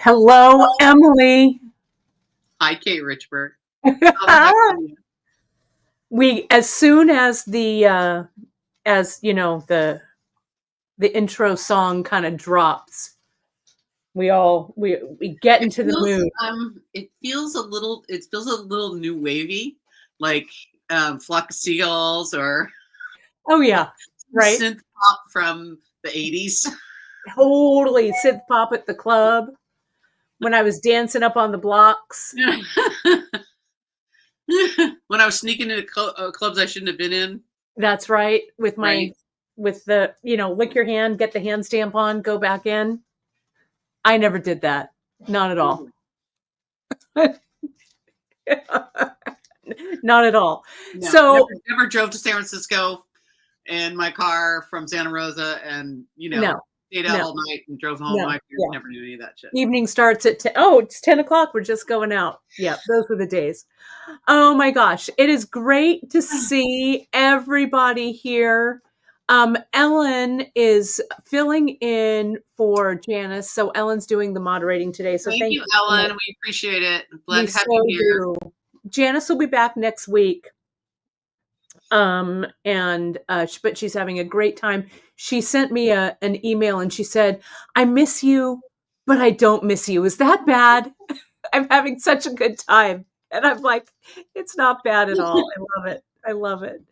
Hello, Emily. Hi, Kate Richburg. How the heck are you? We as soon as the intro song kind of drops, we get It into the feels mood. it feels a little new wavy, like Flock of Seagulls or Oh yeah, right. synth pop from the 80s. Totally synth pop at the club when I was dancing up on the blocks. When I was sneaking into clubs I shouldn't have been in, That's right. right? With the lick your hand, get the hand stamp on, go back in. I never did that. Not at all. Not at all. No, never, So never drove to San Francisco in my car from Santa Rosa and, no, stayed out no, all night and drove home. no. My parents Yeah. never knew any of that shit. Evening starts at 10. Oh, it's 10 o'clock. We're just going out. Yeah, those were the days. Oh my gosh. It is great to see everybody here. Ellen is filling in for Janice. So Ellen's doing the moderating today. So Thank thank you, you so much. Ellen. We appreciate it. Glad We to have you so here. do. Janice will be back next week. But she's having a great time. She sent me an email and she said, I miss you, but I don't miss you. Is that bad? I'm having such a good time. And I'm like, it's not bad at all. I love it. I love it.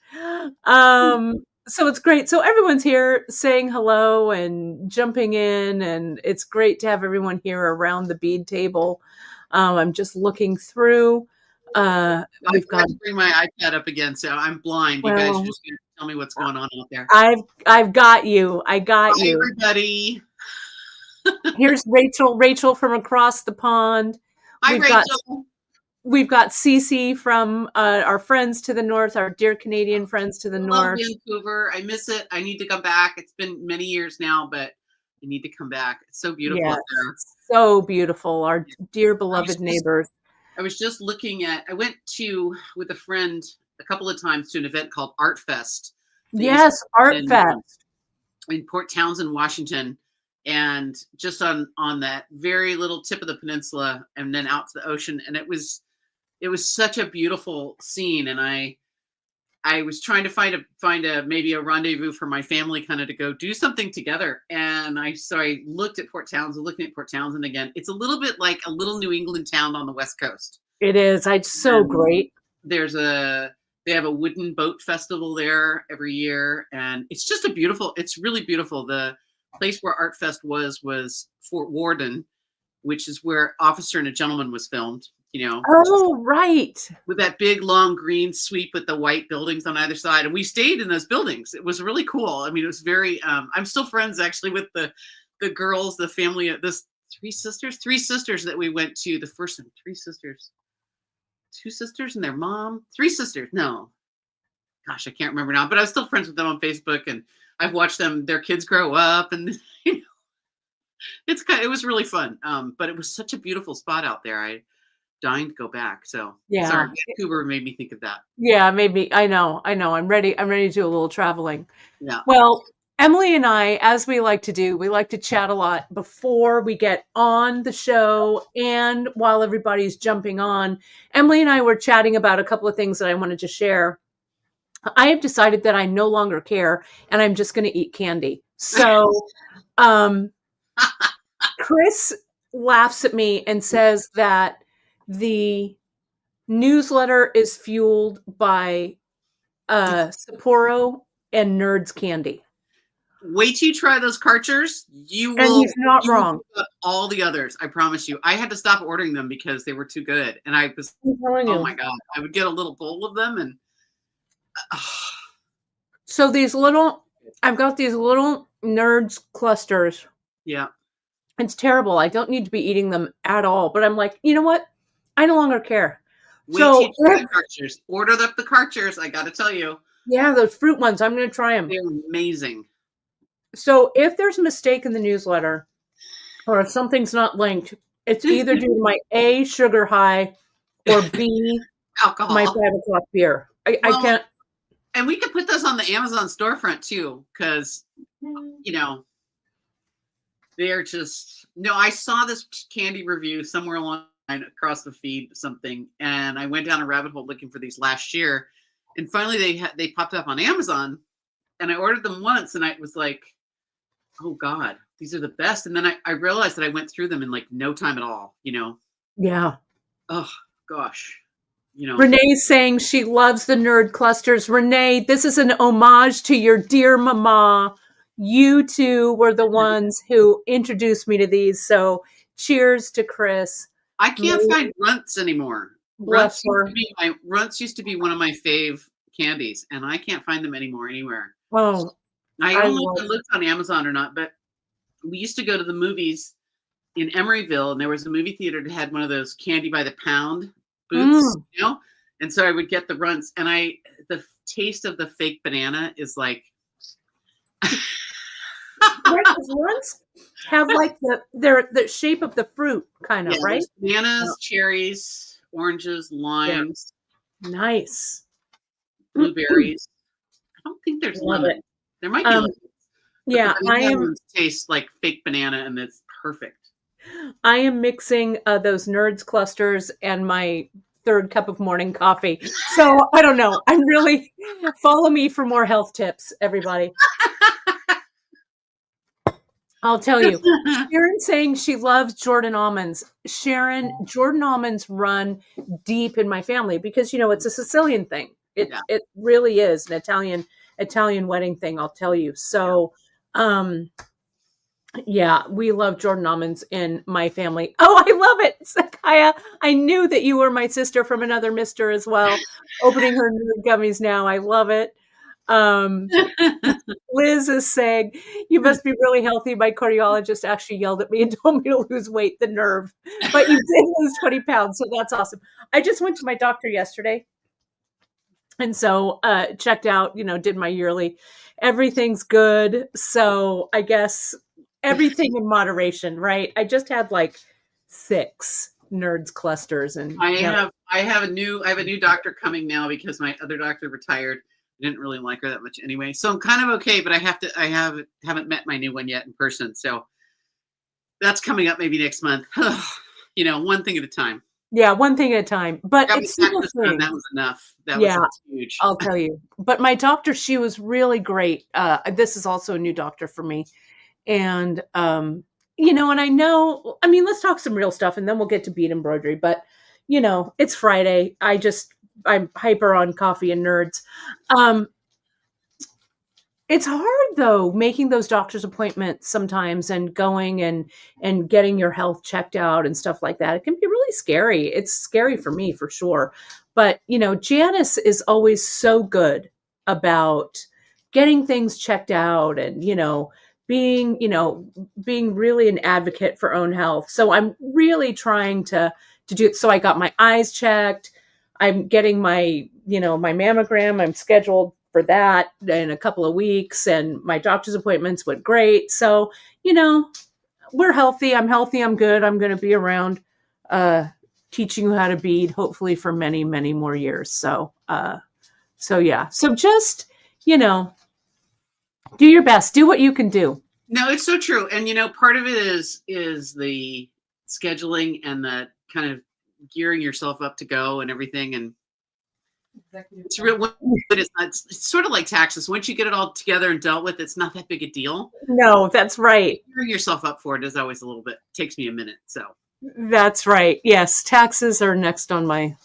So it's great. So everyone's here saying hello and jumping in, and it's great to have everyone here around the bead table. I'm just looking through. I We've forgot got to bring my iPad up again, so I'm blind. You guys are well, just gonna tell me what's going on out there. I've got you. I got Hi, you. everybody. Here's Rachel. Rachel from across the pond. Hi, We've got Rachel. We've got Cece from our friends to the north, our dear Canadian friends to the I love north. Vancouver. I miss it. I need to come back. It's been many years now, but I need to come back. It's so beautiful Yes, up there. so beautiful. Our dear I was beloved just neighbors. I was just looking at. I went to with a friend a couple of times to an event called Art Fest that used to Yes, Art happen Fest. in Port Townsend, Washington, and just on that very little tip of the peninsula, and then out to the ocean. And it was such a beautiful scene, and I was trying to find a maybe a rendezvous for my family, kind of to go do something together. And I looked at Port Townsend, looking at Port Townsend again. It's a little bit like a little New England town on the West Coast. It is. It's so And great. there's a they have a wooden boat festival there every year, and it's really beautiful. The place where Art Fest was Fort Worden, which is where Officer and a Gentleman was filmed, which is Oh, right. with that big long green sweep with the white buildings on either side. And we stayed in those buildings. It was really cool. I mean, it was very I'm still friends actually with the girls, the family of this three sisters that we went to. The first time, three sisters, two sisters and their mom, three sisters. No, gosh, I can't remember now, but I was still friends with them on Facebook, and I've watched their kids grow up, and it was really fun. But it was such a beautiful spot out there. I dying to go back. So sorry, Yeah. Vancouver made me think of that. Yeah, maybe. I know. I'm ready. I'm ready to do a little traveling. Yeah. Well, Emily and I, as we like to do, we like to chat a lot before we get on the show and while everybody's jumping on. Emily and I were chatting about a couple of things that I wanted to share. I have decided that I no longer care and I'm just going to eat candy. So, um, Chris laughs at me and says that the newsletter is fueled by Sapporo and Nerds candy. Wait till you try those Karchers. You And will he's not you will wrong. give up all the others. I promise you. I had to stop ordering them because they were too good, and I was, I'm telling oh you. my god, I would get a little bowl of them, and So I've got these little Nerds clusters. yeah. It's terrible. I don't need to be eating them at all. But I'm like, you know what? I no longer care. Wait till So you try the Karchers. Order the Karchers. I got to tell you, yeah, those fruit ones, I'm going to try them. they're amazing. So if there's a mistake in the newsletter or if something's not linked, it's either due to my A, sugar high, or B, my Alcohol. 5 o'clock beer. I Well, can't. and we could put those on the Amazon storefront too, because you know They're just no. I saw this candy review somewhere along the line across the feed, something, and I went down a rabbit hole looking for these last year, and finally they popped up on Amazon, and I ordered them once, and I was like, oh God, these are the best. And then I realized that I went through them in like no time at all. Yeah. Oh gosh, Renee's saying she loves the nerd clusters. Renee, this is an homage to your dear mama. You two were the ones who introduced me to these. So cheers to Chris. I can't find runts anymore. Bless her. Runts used to be one of my fave candies, and I can't find them anymore anywhere. Oh, I don't know if I looked on Amazon or not, but we used to go to the movies in Emeryville, and there was a movie theater that had one of those candy by the pound booths, and so I would get the runts, and the taste of the fake banana is like right, runts have like the shape of the fruit, kind of, right? Bananas, cherries, oranges, limes, nice, blueberries. I don't think there's lemon. There might be lemon. Yeah, tastes like fake banana, and it's perfect. I am mixing those nerds clusters and my third cup of morning coffee. So I don't know. I'm really follow me for more health tips, everybody. I'll tell you. Sharon saying she loves Jordan almonds. Sharon, Jordan almonds run deep in my family because it's a Sicilian thing. It really is an Italian wedding thing, I'll tell you. So yeah, we love Jordan almonds in my family. Oh, I love it. Sakaya, I knew that you were my sister from another mister as well. Opening her new gummies now. I love it. Liz is saying, you must be really healthy. My cardiologist actually yelled at me and told me to lose weight, the nerve. But you did lose 20 pounds, so that's awesome. I just went to my doctor yesterday. And so checked out, did my yearly. Everything's good. So I guess everything in moderation, right? I just had like 6 nerds clusters, and I have a new doctor coming now because my other doctor retired. I didn't really like her that much anyway, so I'm kind of okay. But I haven't met my new one yet in person, so that's coming up maybe next month. One thing at a time. Yeah, one thing at a time. But it's that was enough. That was huge. I'll tell you. But my doctor, she was really great. This is also a new doctor for me. And, and I know, let's talk some real stuff and then we'll get to bead embroidery. But, it's Friday. I'm hyper on coffee and nerds. It's hard though, making those doctor's appointments sometimes and going and getting your health checked out and stuff like that. It can be really scary. It's scary for me for sure. But, Janice is always so good about getting things checked out and, being really an advocate for own health. So I'm really trying to do it. So I got my eyes checked. I'm getting my mammogram. I'm scheduled for that in a couple of weeks, and my doctor's appointments went great. So, we're healthy. I'm healthy. I'm good. I'm going to be around teaching you how to bead, hopefully for many, many more years. So yeah. So just, do your best. Do what you can do. No, it's so true. And, part of it is the scheduling and the kind of gearing yourself up to go and everything. And it's real. It's sort of like taxes. Once you get it all together and dealt with, it's not that big a deal. No, that's right. Gearing yourself up for it is always a little bit. Takes me a minute. So that's right. Yes, taxes are next on my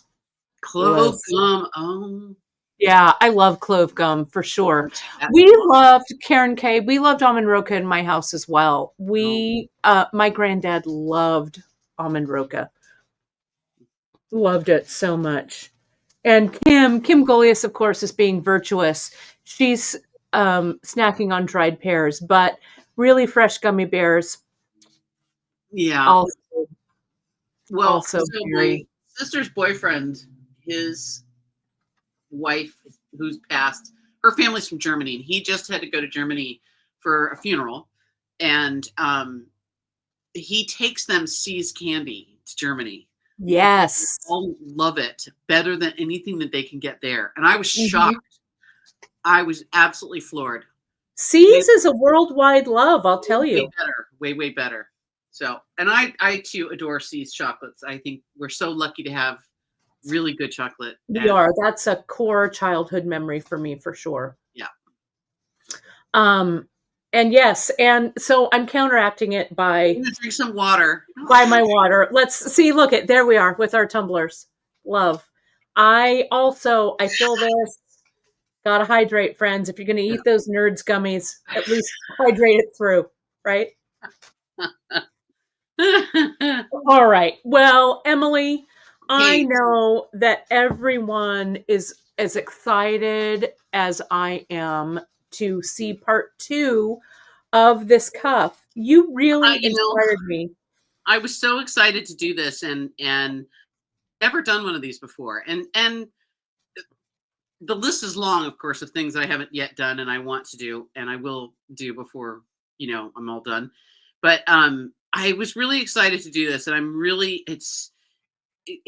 clove gum. Oh, yeah, I love clove gum for sure. We loved Karen K. We loved almond roca in my house as well. My granddad loved almond roca. Loved it so much. And Kim Golias, of course, is being virtuous. She's snacking on dried pears, but really fresh gummy bears. Yeah. Also my sister's boyfriend, his wife, who's passed, her family's from Germany, and he just had to go to Germany for a funeral. And he takes them See's candy to Germany. Yes. They all love it better than anything that they can get there. And I was shocked. I was absolutely floored. Way, Seas is a worldwide love, I'll tell way you. better, way better. So, and I too adore C's chocolates. I think we're so lucky to have really good chocolate. We And are. That's a core childhood memory for me for sure. yeah, Um, and yes, and so I'm counteracting it I'm gonna drink some water. by my water. Let's see. Look at there we are with our tumblers. Love. I feel this. Gotta hydrate, friends. If you're gonna eat those nerds gummies, at least hydrate it through, right? All right. Well, Emily, I Kate, know that everyone is as excited as I am to see part two of this cuff. You really you know, inspired me. I was so excited to do this, and never done one of these before, and the list is long, of course, of things I haven't yet done and I want to do and I will do before, I'm all done. But I was really excited to do this, and I'm really it's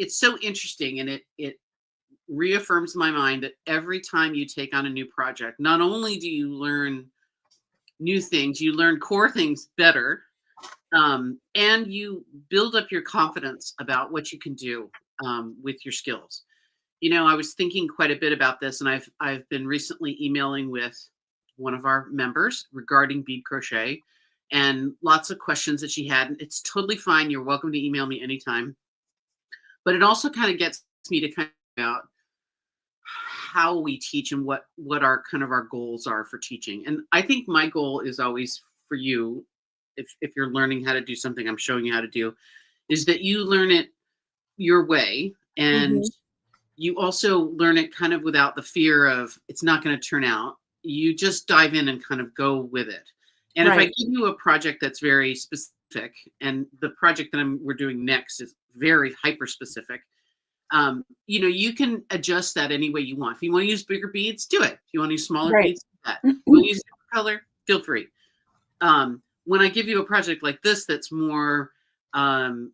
so interesting, and it reaffirms my mind that every time you take on a new project, not only do you learn new things, you learn core things better, and you build up your confidence about what you can do with your skills. I was thinking quite a bit about this, and I've been recently emailing with one of our members regarding bead crochet, and lots of questions that she had. And it's totally fine. You're welcome to email me anytime. But it also kind of gets me to kind of about how we teach and what our kind of our goals are for teaching. And I think my goal is always for you, if you're learning how to do something I'm showing you how to do, is that you learn it your way, and Mhm. you also learn it kind of without the fear of it's not going to turn out. You just dive in and kind of go with it. And if I Right. give you a project that's very specific, and the project that we're doing next is very hyper specific, you can adjust that any way you want. If you want to use bigger beads, do it. If you want to use smaller Right. beads, do that. If you want to use different color, feel free. When I give you a project like this that's more um,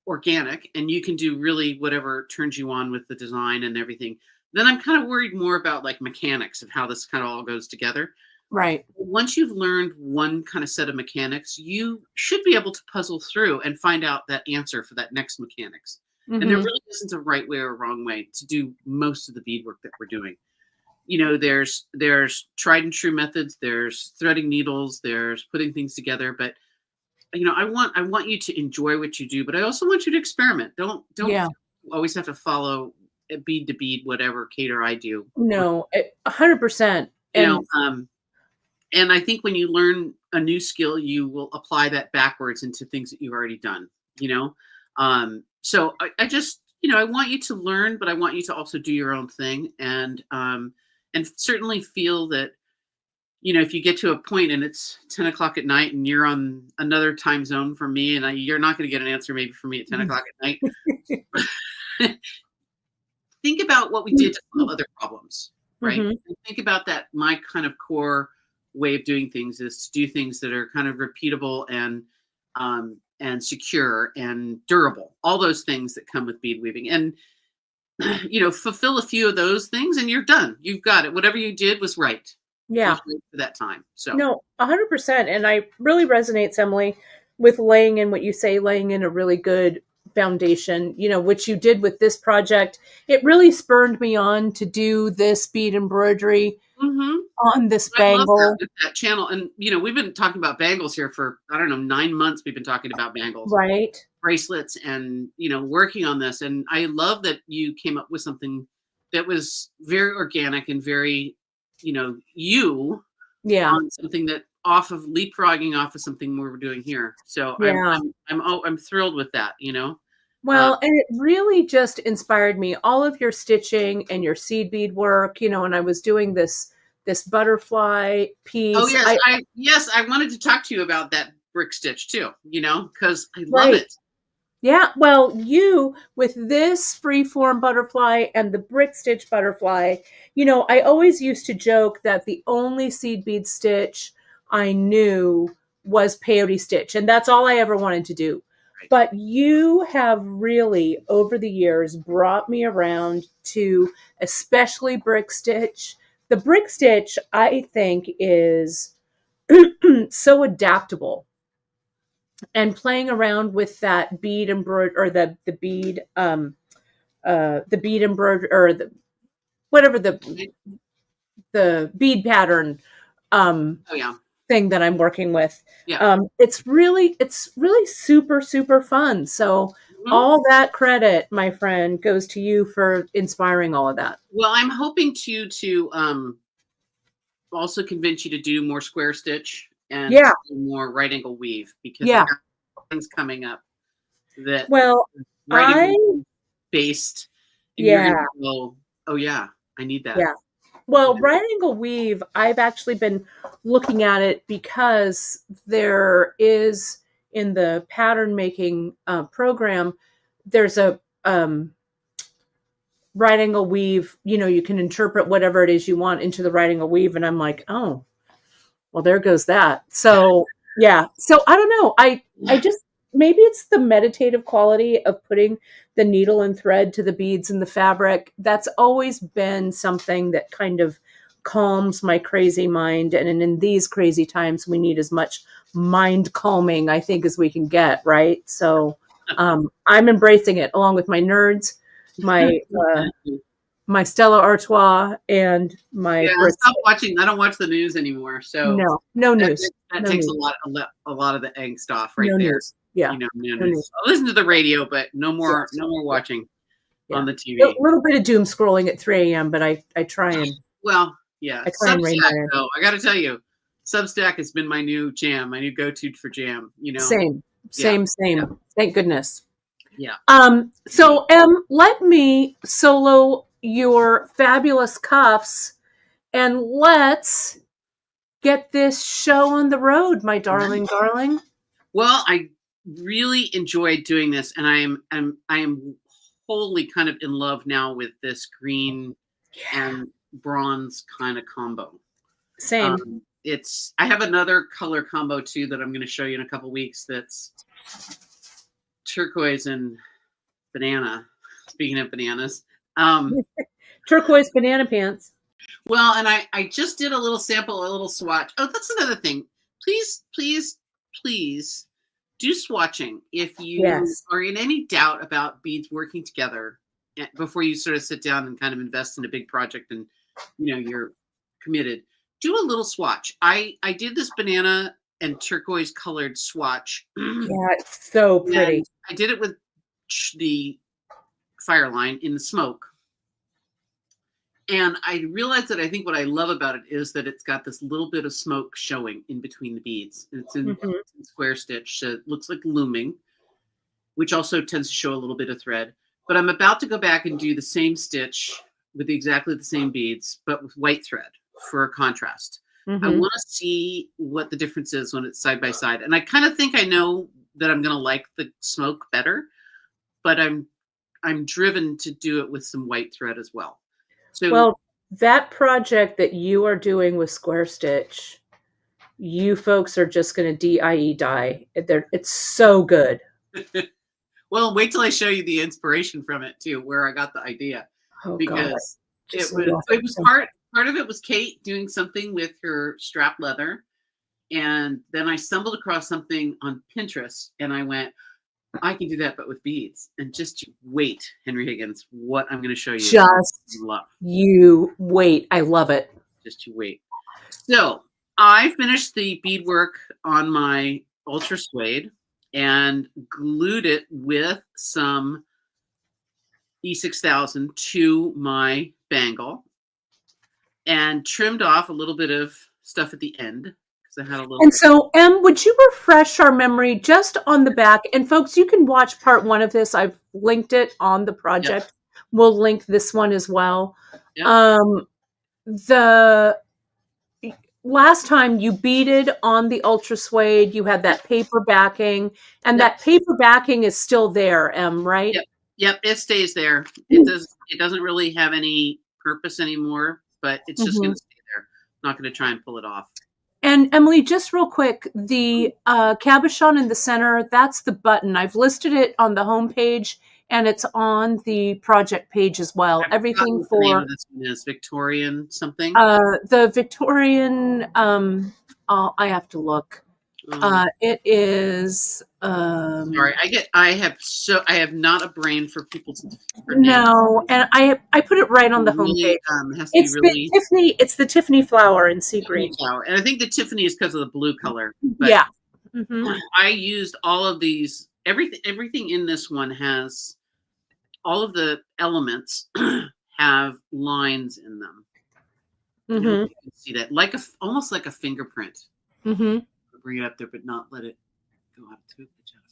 organic, and you can do really whatever turns you on with the design and everything, then I'm kind of worried more about like mechanics of how this kind of all goes together. Right. Once you've learned one kind of set of mechanics, you should be able to puzzle through and find out that answer for that next mechanics. And there Mhm. really isn't a right way or wrong way to do most of the beadwork that we're doing. There's tried and true methods, there's threading needles, there's putting things together, but I want you to enjoy what you do, but I also want you to experiment. Don't Yeah. always have to follow bead to bead whatever Kate or I do. No, 100%. You know, And um, and I think when you learn a new skill, you will apply that backwards into things that you've already done. You know, so I just I want you to learn, but I want you to also do your own thing, and certainly feel that if you get to a point and it's 10 o'clock at night and you're on another time zone from me, and you're not going to get an answer maybe from me at 10 o'clock at night, think about what we did to solve other problems, right? Mhm. And think about that. My kind of core way of doing things is to do things that are kind of repeatable and secure and durable. All those things that come with bead weaving, and fulfill a few of those things, and you're done. You've got it. Whatever you did was right. Was Yeah. right for that time. So No, 100%. And I really resonates, Emily, with laying in what you say, laying in a really good foundation, which you did with this project. It really spurred me on to do this bead embroidery mhm. on this I love that bangle. with that channel. And we've been talking about bangles here for I don't know 9 months. We've been talking about bangles, Right. bracelets, and working on this. And I love that you came up with something that was very organic and very you Yeah. on something that off of leapfrogging off of something we're doing here. So Yeah. I'm thrilled with that. Uh, Well, and it really just inspired me. All of your stitching and your seed bead work, and I was doing this butterfly oh piece. yes, I wanted to talk to you about that brick stitch too. Because I love Right. it. Yeah, well, you with this freeform butterfly and the brick stitch butterfly, I always used to joke that the only seed bead stitch I knew was peyote stitch, and that's all I ever wanted to do. Right. But you have really, over the years, brought me around to especially brick stitch. The brick stitch, I think, is so adaptable. And playing around with that bead embroidery, or the bead embroidery, or whatever the bead pattern Oh yeah. thing that I'm working with. Yeah. It's really super, super fun. So Mhm. all that credit, my friend, goes to you for inspiring all of that. Well, I'm hoping to also convince you to do more square stitch and Yeah. more right angle weave, because I Yeah. got things coming up that Well, right I, angle based, and you're yeah, gonna go, oh yeah, I need that. yeah. Well, You know? right angle weave, I've actually been looking at it because there is in the pattern making program, there's a right angle weave. You can interpret whatever it is you want into the right angle weave. And I'm like, oh, well, there goes that. So, yeah. So I don't know. I just, maybe it's the meditative quality of putting the needle and thread to the beads and the fabric. That's always been something that kind of calms my crazy mind. And in these crazy times, we need as much mind calming, I think, as we can get. Right. So I'm embracing it along with my nerds, my, uh, my Stella Artois, and my Yeah, Brit. stop watching. I don't watch the news anymore, so No, no that news. that No takes news. a lot of the angst off right No there. news. Yeah. No No news. news. I'll listen to the radio, but Yeah. no more Yeah. watching Yeah. on the A TV. little bit of doom scrolling at 3 a.m., but I try and Well, yeah, rein Substack that in. though. I got to tell you, Substack has been my new jam, my new go-to for jam. Same, Yeah, same, yeah, same. Thank goodness. yeah. So let me solo your fabulous cuffs, and let's get this show on the road, my darling, darling. Well, I really enjoyed doing this, and I am wholly kind of in love now with this green Yeah. and bronze kind of combo. Same. It's I have another color combo too that I'm going to show you in a couple weeks. That's turquoise and banana. Speaking of bananas, Turquoise banana pants. well, and I just did a little sample, a little swatch. Oh, that's another thing. Please, please, please do swatching if you Yes. are in any doubt about beads working together before you sort of sit down and kind of invest in a big project and you're committed. Do a little swatch. I did this banana and turquoise colored swatch, Yeah, it's so pretty. and I did it with the Fireline in the smoke. And I realized that I think what I love about it is that it's got this little bit of smoke showing in between the beads. Hmm. It's in square stitch, so it looks like looming, which also tends to show a little bit of thread. But I'm about to go back and do the same stitch with exactly the same beads, but with white thread for a contrast. I Hmm. want to see what the difference is when it's side by side. And I kind of think I know that I'm going to like the smoke better, but I'm driven to do it with some white thread as well. So Well, that project that you are doing with Square Stitch, you folks are just going to die. It's so good. well, wait till I show you the inspiration from it too, where I got the idea, Oh God, I because just love it it was so part of it was Kate doing something with her strap leather, and then I stumbled across something on Pinterest, and I went, I can do that, but with beads. And just you wait, Henry Higgins, what I'm going to show you is just love. you wait. I love it. Just you wait. So I finished the beadwork on my ultra suede and glued it with some E6000 to my bangle and trimmed off a little bit of stuff at the end because I had a little. And so, would you refresh our memory just on the back? And folks, you can watch part 1 of this. I've linked it on the Yep, project. We'll link this one as well. yep, The last time you beaded on the ultra suede, you had that paper backing, and yep, that paper backing is still there, right? yep, yep. It stays there. It doesn't really have any purpose anymore, but it's just going Mhm. to stay there. I'm not going to try and pull it off. And Emily, just real quick, the cabochon in the center, that's the button. I've listed it on the homepage and it's on the project page as well. I've forgotten Everything what the name for of this one is. Victorian something. the Victorian. I have to look. Um, It is. Sorry, I have not a brain for for names. No, and I put it right on the Really, homepage. has to be really It's the Tiffany flower in sea Tiffany green. flower, and I think the Tiffany is because of the blue color. But Yeah. Hmm. I used all of these. Everything in this one has all of the elements have lines in them. I hope Hmm. you can see that, almost like a fingerprint. Hmm. I'll bring it up there, but not let it go out of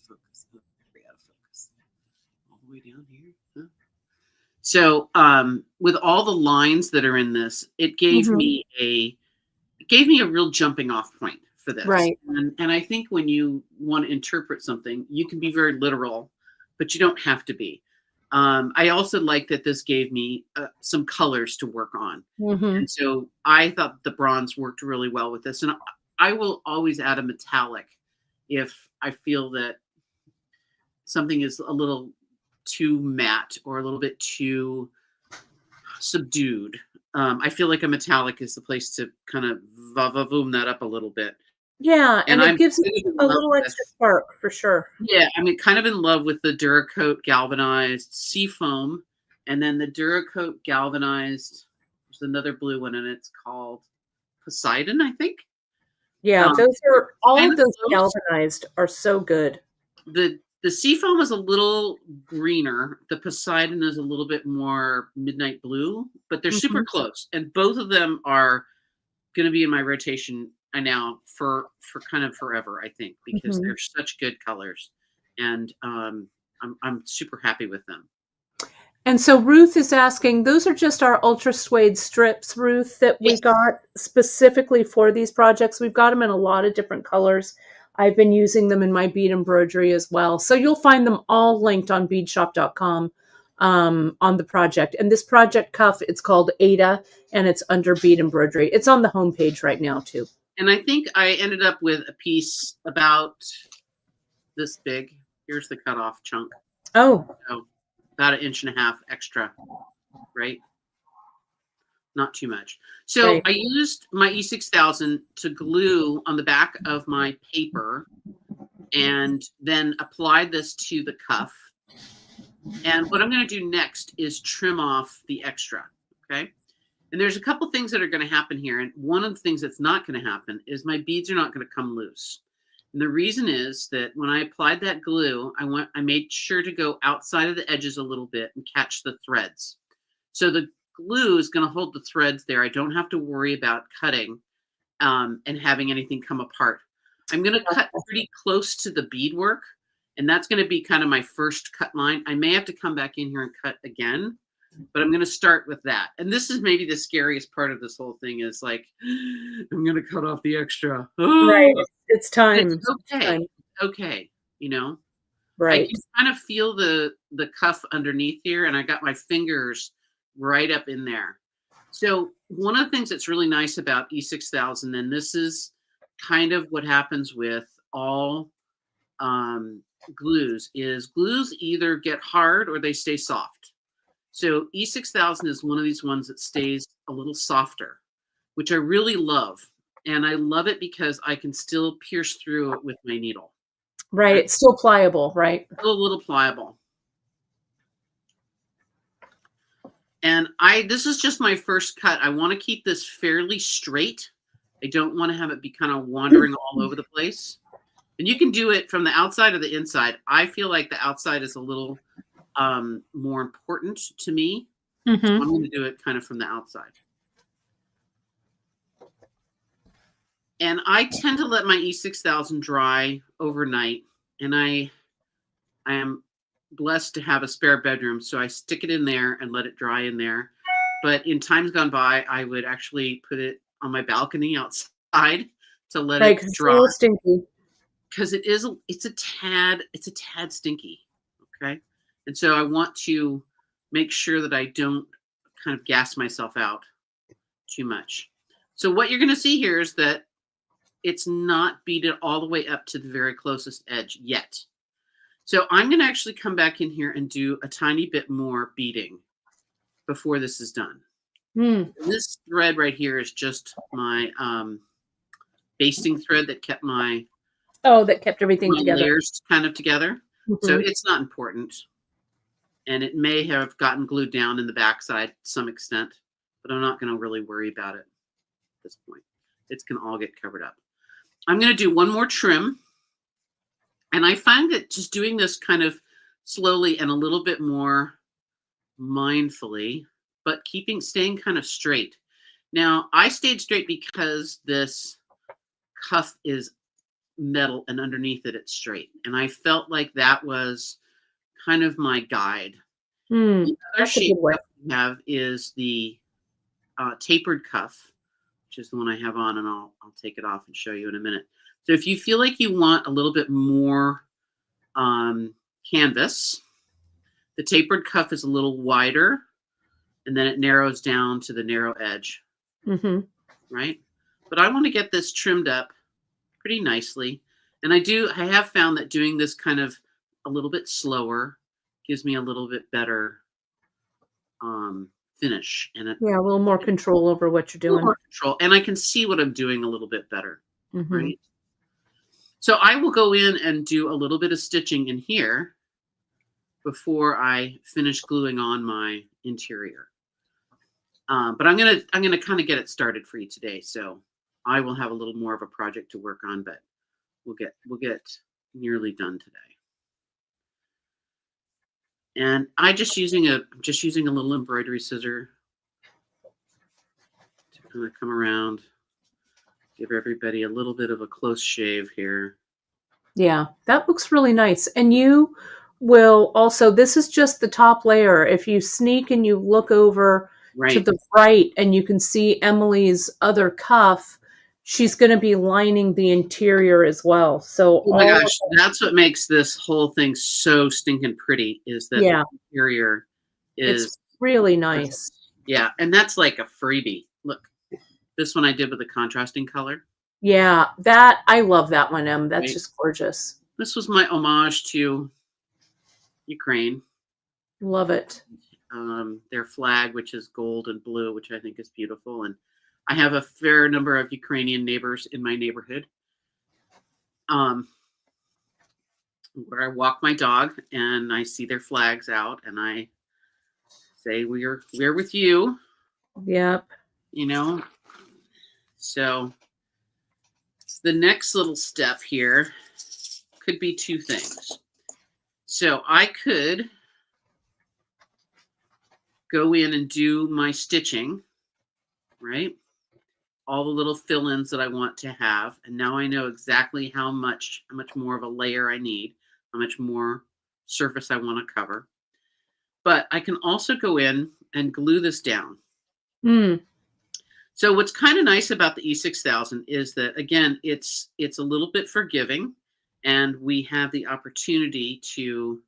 focus. Very out of focus. All the way down here. Huh? So, with all the lines that are in this, it gave Hmm. me a real jumping off point for this. Right. And I think when you want to interpret something, you can be very literal, but you don't have to be. I also like that this gave me some colors to work on. Hmm. And so I thought the bronze worked really well with this. And I will always add a metallic if I feel that something is a little too matte or a little bit too subdued. I feel like a metallic is the place to kind of va-va-voom that up a little bit. Yeah, And and it I'm gives kind it of in a love little with, extra spark for sure. yeah, I'm kind of in love with the Duracoat galvanized seafoam, and then the Duracoat galvanized. There's another blue one, and it's called Poseidon, I think. Yeah, Um, those are all kind of of those close. galvanized are so good. The seafoam is a little greener. The Poseidon is a little bit more midnight blue, but they're super Hmm. close, and both of them are going to be in my rotation now for kind of forever, I think, because Hmm. they're such good colors, and I'm super happy with them. And so Ruth is asking, those are just our ultra suede strips, Ruth, that we Yes, got specifically for these projects. We've got them in a lot of different colors. I've been using them in my bead embroidery as well. So you'll find them all linked on beadshop.com on the project. And this project cuff, it's called Ada, and it's under bead embroidery. It's on the homepage right now, too. and I think I ended up with a piece about this big. Here's the cutoff chunk. Oh, So about 1.5 inches extra, right? Not too much. So right. I used my E6000 to glue on the back of my paper and then applied this to the cuff. And what I'm going to do next is trim off the extra. Okay. And there's a couple things that are going to happen here. And one of the things that's not going to happen is my beads are not going to come loose. And the reason is that when I applied that glue, I made sure to go outside of the edges a little bit and catch the threads. So the glue is going to hold the threads there. I don't have to worry about cutting and having anything come apart. I'm going to cut pretty close to the beadwork, and that's going to be kind of my first cut line. I may have to come back in here and cut again, but I'm going to start with that. And this is maybe the scariest part of this whole thing is like, I'm going to cut off the extra. Right. Oh, It's it's time. It's okay. time. Okay. You know, I Right. can kind of feel the cuff underneath here, and I got my fingers right up in there. So one of the things that's really nice about E6000, and this is kind of what happens with all glues, is glues either get hard or they stay soft. So E6000 is one of these ones that stays a little softer, which I really love. And I love it because I can still pierce through it with my needle. Right. Right? It's still pliable, right? Still a little pliable. And this is just my first cut. I want to keep this fairly straight. I don't want to have it be kind of wandering all over the place. And you can do it from the outside or the inside. I feel like the outside is a little more important to me. So Hmm. I'm going to do it kind of from the outside. And I tend to let my E6000 dry overnight. And I am blessed to have a spare bedroom. So I stick it in there and let it dry in there. But in times gone by, I would actually put it on my balcony outside to let Right. it Because it's a dry. little stinky. Because it's a tad stinky. Okay. And so I want to make sure that I don't kind of gas myself out too much. So what you're going to see here is that it's not beaded all the way up to the very closest edge yet. So I'm going to actually come back in here and do a tiny bit more beading before this is done. Mm. This thread right here is just my basting thread that kept my That kept everything together. layers kind of together. So Mhm. it's not important. And it may have gotten glued down in the backside to some extent, but I'm not going to really worry about it at this point. It's going to all get covered up. I'm going to do one more trim. And I find that just doing this kind of slowly and a little bit more mindfully, but staying kind of straight. Now, I stayed straight because this cuff is metal and underneath it, it's straight. And I felt like that was kind of my guide. The other That's a shape good way. cuff we have is the tapered cuff, which is the one I have on, and I'll take it off and show you in a minute. So if you feel like you want a little bit more canvas, the tapered cuff is a little wider, and then it narrows down to the narrow edge, Mm-hmm. right? But I want to get this trimmed up pretty nicely. And I have found that doing this kind of a little bit slower gives me a little bit better finish. And it, Yeah, a little more control over what you're a little doing. more control. And I can see what I'm doing a little bit better, Mm-hmm. right? So I will go in and do a little bit of stitching in here before I finish gluing on my interior. But I'm gonna kind of get it started for you today. So I will have a little more of a project to work on, but we'll get nearly done today. And I'm just using a little embroidery scissor to kind of come around, give everybody a little bit of a close shave here. Yeah, that looks really nice. And you will also, this is just the top layer. If you sneak and you look over to Right. the right and you can see Emily's other cuff, she's going to be lining the interior as well. So Oh my all of gosh, that's what makes this whole thing so stinking pretty is that the yeah, interior it's is really nice. yeah, and that's like a freebie. Look, this one I did with a contrasting color. Yeah, that I love that one, Em. That's Right. just gorgeous. This was my homage to Ukraine. Love it. Their flag, which is gold and blue, which I think is beautiful. And I have a fair number of Ukrainian neighbors in my neighborhood, where I walk my dog and I see their flags out, and I say, "We're with you," Yep. you know. So the next little step here could be two things. So I could go in and do my stitching, right? All the little fill-ins that I want to have. And now I know exactly how much more of a layer I need, how much more surface I want to cover. But I can also go in and glue this down. Mm. So what's kind of nice about the E6000 is that, again, it's a little bit forgiving, and we have the opportunity to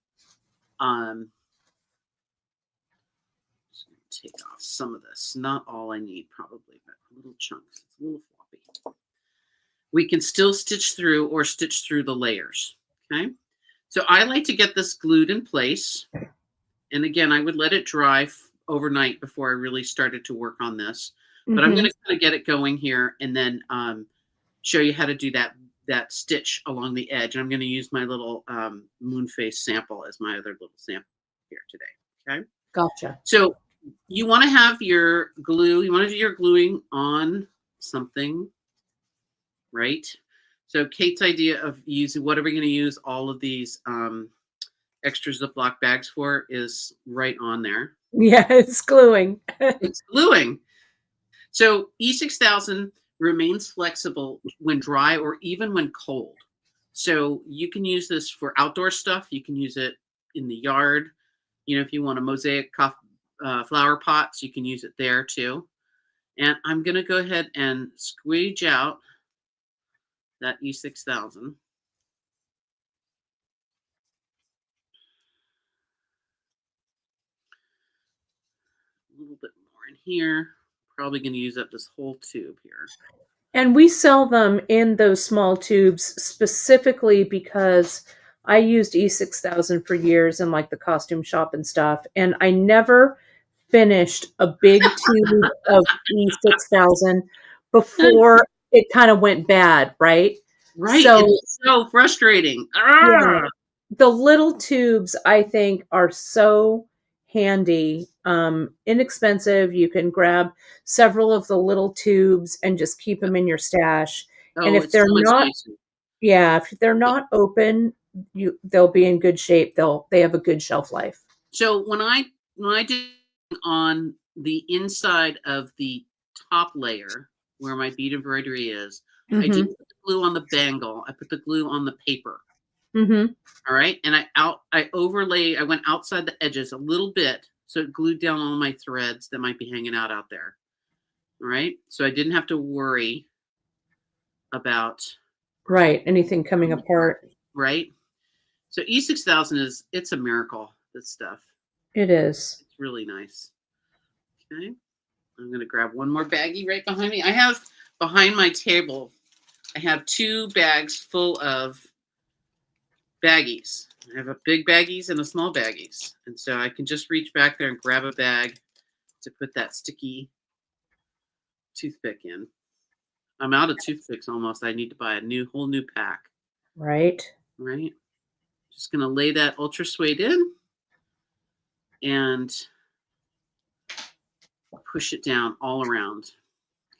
take off some of this. Not all I need, probably, but little chunks. It's a little floppy. We can still stitch through or stitch through the layers, okay? So I like to get this glued in place. And again, I would let it dry overnight before I really started to work on this. But I'm going to kind of get it going here and then show you how to do that stitch along the edge. And I'm going to use my little moon face sample as my other little sample here today, okay? Gotcha. So you want to have your glue, you want to do your gluing on something, right? So Kate's idea of using, what are we going to use all of these extra Ziploc bags for is right on there. Yeah, it's gluing. It's gluing. So E6000 remains flexible when dry or even when cold. So you can use this for outdoor stuff. You can use it in the yard. You know, if you want a mosaic flower pots, you can use it there too. And I'm going to go ahead and squeege out that E6000. A little bit more in here. Probably going to use up this whole tube here. And we sell them in those small tubes specifically because I used E6000 for years in like the costume shop and stuff, and I never finished a big tube of E6000 before it kind of went bad, right? Right. So, It's so frustrating. yeah, Ah! the little tubes I think are so handy, inexpensive. You can grab several of the little tubes and just keep them in your stash. And Oh, if it's they're so much not, nicer. yeah, if they're not open, they'll be in good shape. They have a good shelf life. So when I did on the inside of the top layer where my bead embroidery is, I Mhm. didn't put the glue on the bangle. I put the glue on the paper. Mhm. All right. And I went outside the edges a little bit so it glued down all my threads that might be hanging out there. All right. So I didn't have to worry about Right, anything coming apart. right. So E6000 it's a miracle, this stuff. It is. It's really nice. Okay. I'm going to grab one more baggie right behind me. I have behind my table, I have 2 bags full of baggies. I have a big baggies and a small baggies. And so I can just reach back there and grab a bag to put that sticky toothpick in. I'm out of toothpicks almost. I need to buy a whole new pack. Right. Right. Just going to lay that ultra suede in and push it down all around.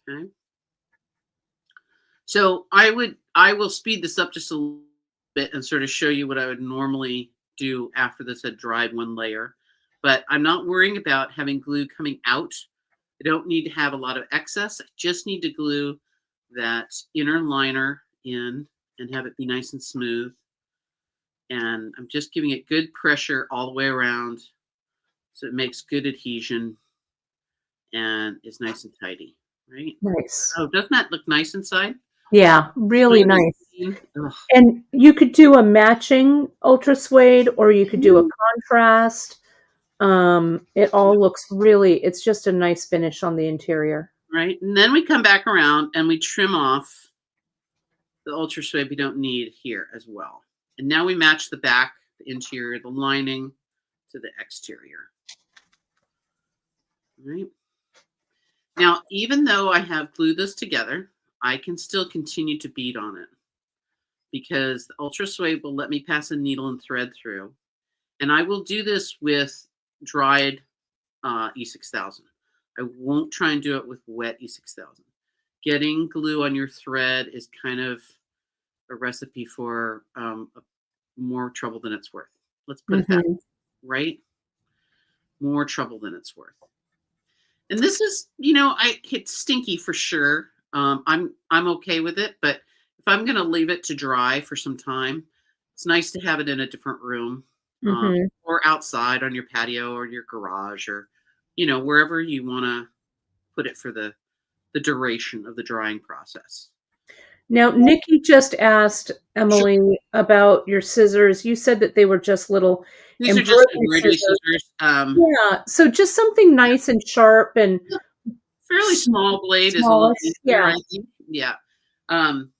Okay. So I will speed this up just a little bit and sort of show you what I would normally do after this had dried one layer. But I'm not worrying about having glue coming out. I don't need to have a lot of excess. I just need to glue that inner liner in and have it be nice and smooth. And I'm just giving it good pressure all the way around so it makes good adhesion and is nice and tidy, right? Nice. Oh, doesn't that look nice inside? Yeah, really Really nice. clean. Ugh. And you could do a matching ultra suede or you could do a Mm. contrast. It all looks really, it's just a nice finish on the interior. Right? And then we come back around and we trim off the ultra suede we don't need here as well. And now we match the back, the interior, the lining to the exterior. Right? Now, even though I have glued this together, I can still continue to bead on it because the ultra suede will let me pass a needle and thread through. And I will do this with dried E6000. I won't try and do it with wet E6000. Getting glue on your thread is kind of a recipe for more trouble than it's worth. Let's put it that Mhm. way, right? More trouble than it's worth. And this is, it's stinky for sure. I'm okay with it, but if I'm gonna leave it to dry for some time, it's nice to have it in a different room, Mhm. or outside on your patio or your garage or, wherever you want to put it for the duration of the drying process. Now, Nikki just asked Sure. Emily about your scissors. You said that they were just little These are just embroidery embroidery scissors. scissors. Yeah, so just something Yeah, nice and sharp and fairly s small blade is a little smallish. easier, Yeah. I think. Yeah. Um,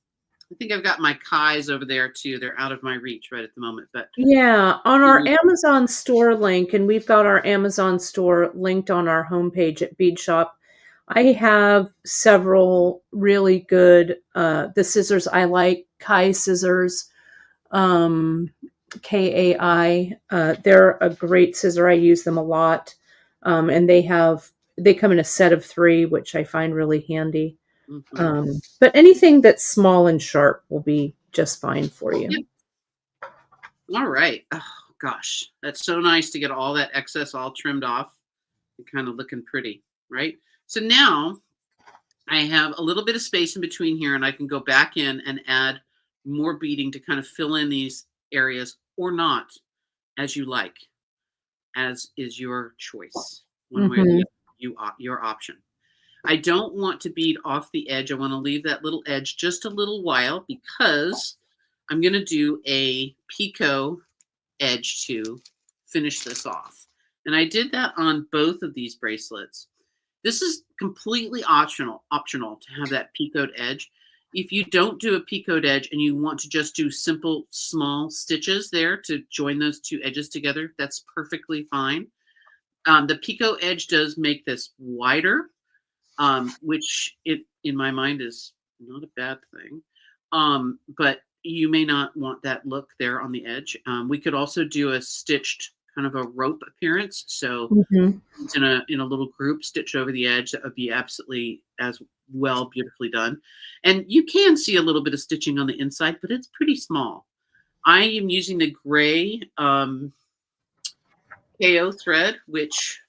I think I've got my Kais over there too. They're out of my reach right at the moment, but Yeah, on our you Amazon store link, and we've got our Amazon store linked on our homepage at Bead Shop. I have several really good the scissors I like, Kai scissors, um, KAI. They're a great scissor. I use them a lot, and they come in a set of 3, which I find really handy. Mhm. But anything that's small and sharp will be just fine for you. Yeah. All right. Oh gosh, that's so nice to get all that excess all trimmed off and kind of looking pretty, right? So now I have a little bit of space in between here, and I can go back in and add more beading to kind of fill in these areas or not, as you like, as is your choice, one way or the Hmm. other. Your option. I don't want to bead off the edge. I want to leave that little edge just a little while because I'm going to do a picot edge to finish this off. And I did that on both of these bracelets. This is completely optional to have that picot edge. If you don't do a picoed edge and you want to just do simple small stitches there to join those two edges together, that's perfectly fine. The picot edge does make this wider, which it in my mind is not a bad thing. But you may not want that look there on the edge. We could also do a stitched kind of a rope appearance. So Mhm. it's in a little group stitched over the edge. That would be absolutely as well beautifully done. And you can see a little bit of stitching on the inside, but it's pretty small. I am using the gray KO thread, which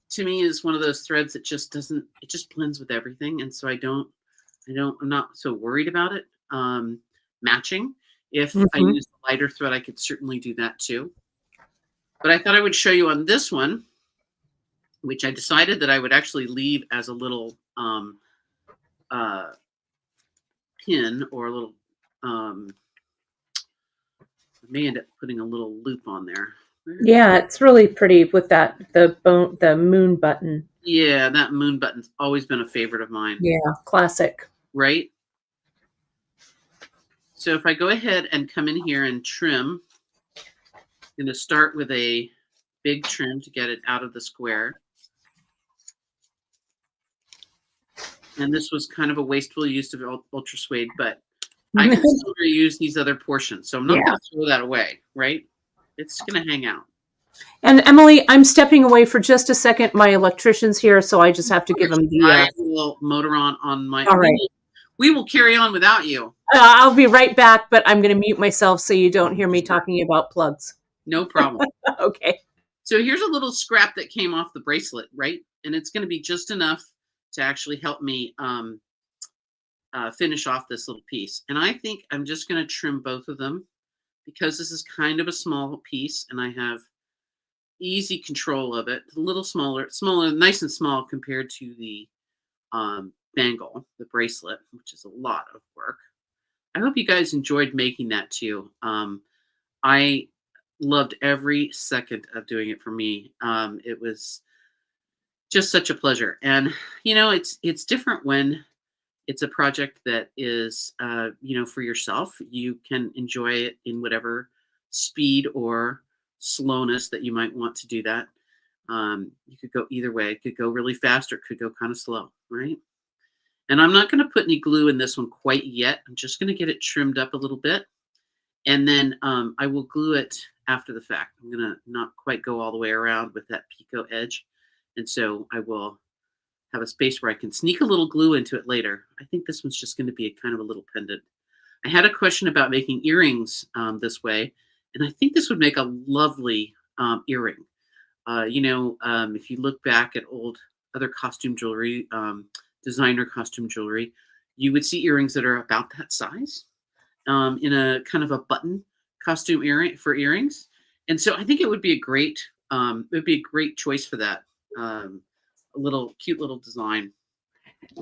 to me is one of those threads that just doesn't, it just blends with everything. And so I'm not so worried about it matching. If I Mhm. use the lighter thread, I could certainly do that too. But I thought I would show you on this one, which I decided that I would actually leave as a little uh, pin or a little, I may end up putting a little loop on there. Yeah, it's really pretty with the moon button. Yeah, that moon button's always been a favorite of mine, Yeah, classic. right? So if I go ahead and come in here and trim, I'm going to start with a big trim to get it out of the square. And this was kind of a wasteful use of ultra suede, but I can still reuse these other portions. So I'm not Yeah. going to throw that away, right? It's going to hang out. And Emily, I'm stepping away for just a second. My electrician's here, so I just have to give him the. I will motor on my. All right. We will carry on without you. I'll be right back, but I'm going to mute myself so you don't hear me talking about plugs. No problem. Okay. So here's a little scrap that came off the bracelet, right? And it's going to be just enough to actually help me finish off this little piece. And I think I'm just going to trim both of them because this is kind of a small piece and I have easy control of it. A little smaller, nice and small compared to the bangle, the bracelet, which is a lot of work. I hope you guys enjoyed making that too. I loved every second of doing it for me. It was just such a pleasure. And, it's different when it's a project that is, for yourself. You can enjoy it in whatever speed or slowness that you might want to do that. You could go either way. It could go really fast or it could go kind of slow, right? And I'm not going to put any glue in this one quite yet. I'm just going to get it trimmed up a little bit. And then I will glue it after the fact. I'm going to not quite go all the way around with that picot edge. And so I will have a space where I can sneak a little glue into it later. I think this one's just going to be a kind of a little pendant. I had a question about making earrings this way. And I think this would make a lovely earring. If you look back at old other costume jewelry, designer costume jewelry, you would see earrings that are about that size in a kind of a button costume earring for earrings. And so I think it would be a great choice for that. A little cute little design.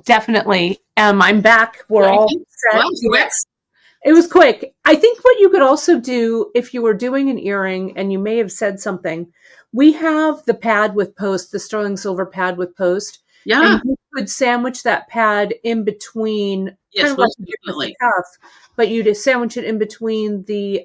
Definitely. I'm back. We're Well, all set. well, quick. It was quick. I think what you could also do if you were doing an earring, and you may have said something, we have the pad with post, the sterling silver pad with post. Yeah. And you could sandwich that pad in between, Yes, kind of like most you did with the definitely. cuff, but you just sandwich it in between the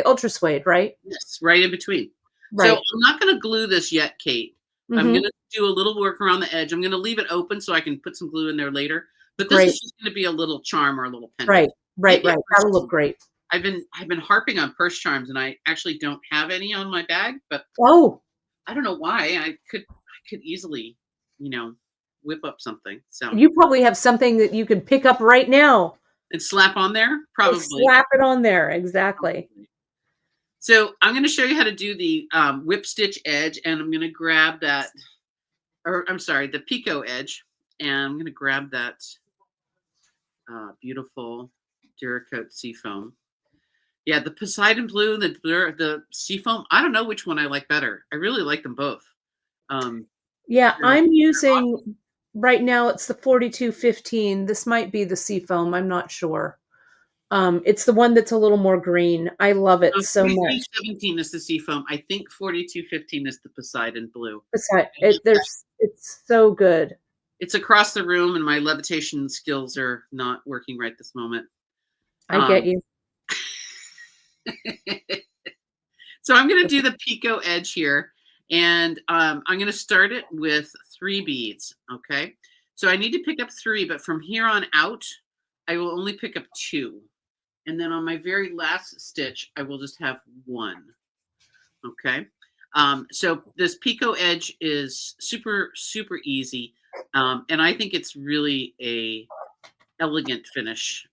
ultra suede, right? Yes, right in between. Right. So I'm not going to glue this yet, Kate. I'm Mm-hmm. going to do a little work around the edge. I'm going to leave it open so I can put some glue in there later. But this Great. is just going to be a little charm or a little pendant. Right. Maybe Right. That'll look great. I've been harping on purse charms, and I actually don't have any on my bag. But Oh, I don't know why. I could easily, whip up something. So you probably have something that you can pick up right now. and slap on there, probably. Slap it on there. Exactly. So I'm going to show you how to do the whip stitch edge, and I'm going to grab that, or I'm sorry, the picot edge, and I'm going to grab that beautiful Duracoat Seafoam. Yeah, the Poseidon Blue, the Seafoam. I don't know which one I like better. I really like them both. Yeah, I'm using right now. It's the 4215. This might be the Seafoam. I'm not sure. It's the one that's a little more green. I love it so much. 4217 is the Seafoam. I think 4215 is the Poseidon Blue. It's so good. It's across the room, and my levitation skills are not working right this moment. I get Um, you. so I'm going to do the picot edge here, and I'm going to start it with 3 beads. Okay, so I need to pick up 3, but from here on out, I will only pick up 2. And then on my very last stitch, I will just have 1. Okay. So this picot edge is super, super easy. And I think it's really a elegant finish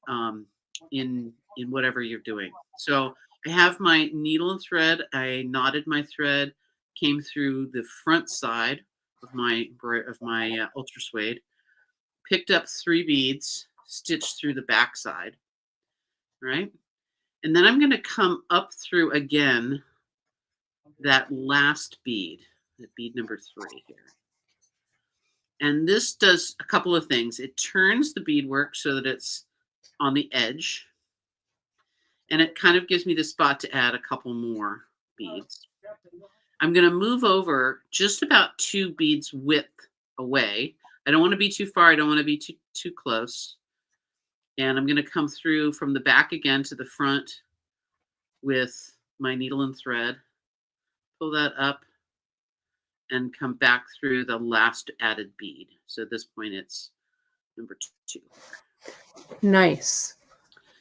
in whatever you're doing. So I have my needle and thread. I knotted my thread, came through the front side of my ultra suede, picked up 3 beads, stitched through the back side, right? And then I'm going to come up through again that last bead, that bead number 3 here. And this does a couple of things. It turns the beadwork so that it's on the edge, and it kind of gives me the spot to add a couple more beads. I'm going to move over just about 2 beads width away. I don't want to be too far. I don't want to be too close. And I'm going to come through from the back again to the front with my needle and thread, pull that up, and come back through the last added bead. So at this point, it's number 2. Nice.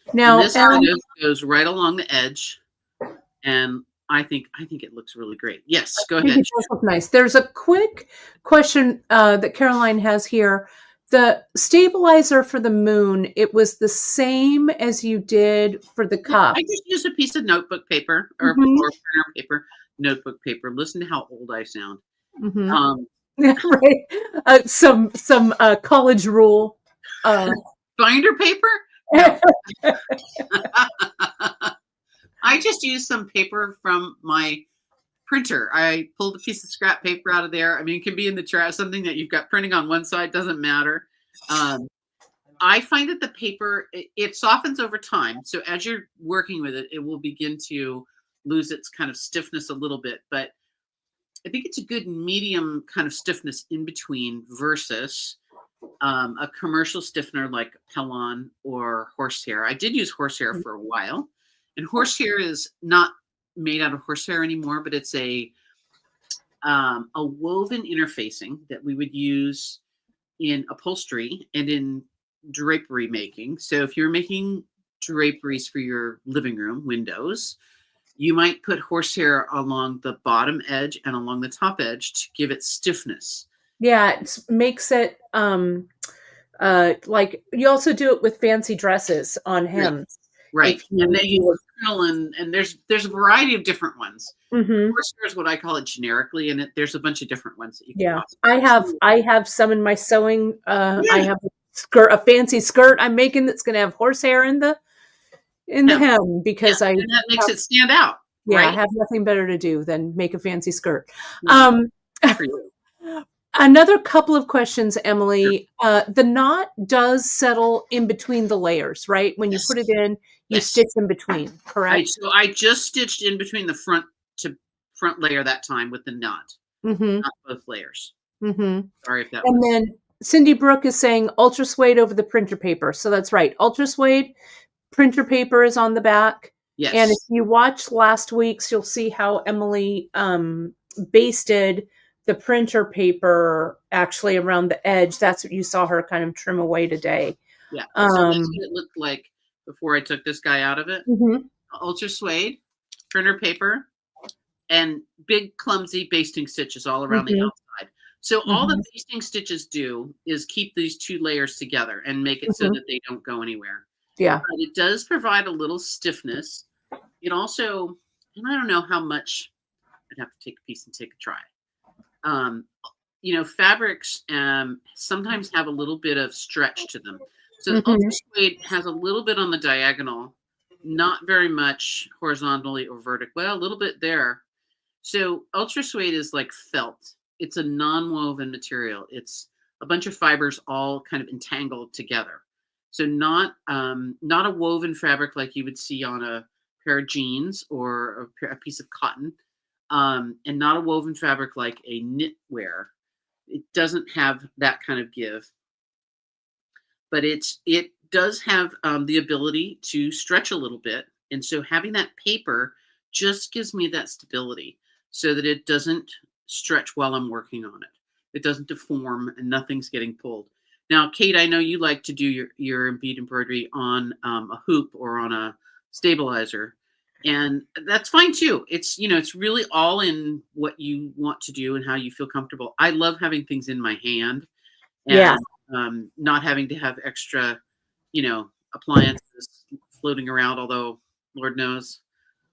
And Now, this kind of goes right along the edge, and I think it looks really great. Yes, go I think ahead. it does look nice. There's a quick question that Caroline has here. The stabilizer for the moon, it was the same as you did for the cup. I just use a piece of notebook paper or printer paper, notebook paper. Listen to how old I sound. Right. Some college rule. Binder paper? No. I just used some paper from my printer. I pulled a piece of scrap paper out of there. I mean, it can be in the trash, something that you've got printing on one side, doesn't matter. I find that the paper, it softens over time. So as you're working with it, it will begin to lose its kind of stiffness a little bit. But I think it's a good medium kind of stiffness in between versus a commercial stiffener like Pellon or horsehair. I did use horsehair for a while, and horsehair is not made out of horsehair anymore, but it's a woven interfacing that we would use in upholstery and in drapery making. So if you're making draperies for your living room windows, you might put horsehair along the bottom edge and along the top edge to give it stiffness. Yeah, it makes it like you also do it with fancy dresses on hems. Right. And they use frill, and there's a variety of different ones. Horsehair is what I call it generically, and there's a bunch of different ones that you can I have some in my sewing. I have a fancy skirt I'm making that's going to have horsehair in the hem because and that makes it stand out. Yeah, right? I have nothing better to do than make a fancy skirt. For you. Another couple of questions, Emily. The knot does settle in between the layers, right? When you put it in, you stitch in between, correct? So I just stitched in between the front to front layer that time with the knot, not both layers. Sorry if that was. And then Cindy Brooke is saying ultra suede over the printer paper. So that's right. Ultra suede printer paper is on the back. Yes. And if you watch last week's, you'll see how Emily basted the printer paper actually around the edge. That's what you saw her kind of trim away today. Yeah. So that's what it looked like before I took this guy out of it. Ultra suede, printer paper, and big clumsy basting stitches all around the outside. So all the basting stitches do is keep these 2 layers together and make it so that they don't go anywhere. Yeah. But it does provide a little stiffness. It also, and I don't know how much, I'd have to take a piece and take a try. Fabrics sometimes have a little bit of stretch to them. So ultra suede has a little bit on the diagonal, not very much horizontally or vertically. Well, a little bit there. So ultra suede is like felt. It's a non-woven material. It's a bunch of fibers all kind of entangled together. So not a woven fabric like you would see on a pair of jeans or a piece of cotton, and not a woven fabric like a knitwear. it doesn't have that kind of give, but it does have the ability to stretch a little bit, and so having that paper just gives me that stability, so that it doesn't stretch while I'm working on it. It doesn't deform, and nothing's getting pulled. Now, Kate, I know you like to do your bead embroidery on a hoop or on a stabilizer, and that's fine too. It's it's really all in what you want to do and how you feel comfortable. I love having things in my hand Yeah. and not having to have extra, appliances floating around. Although, Lord knows,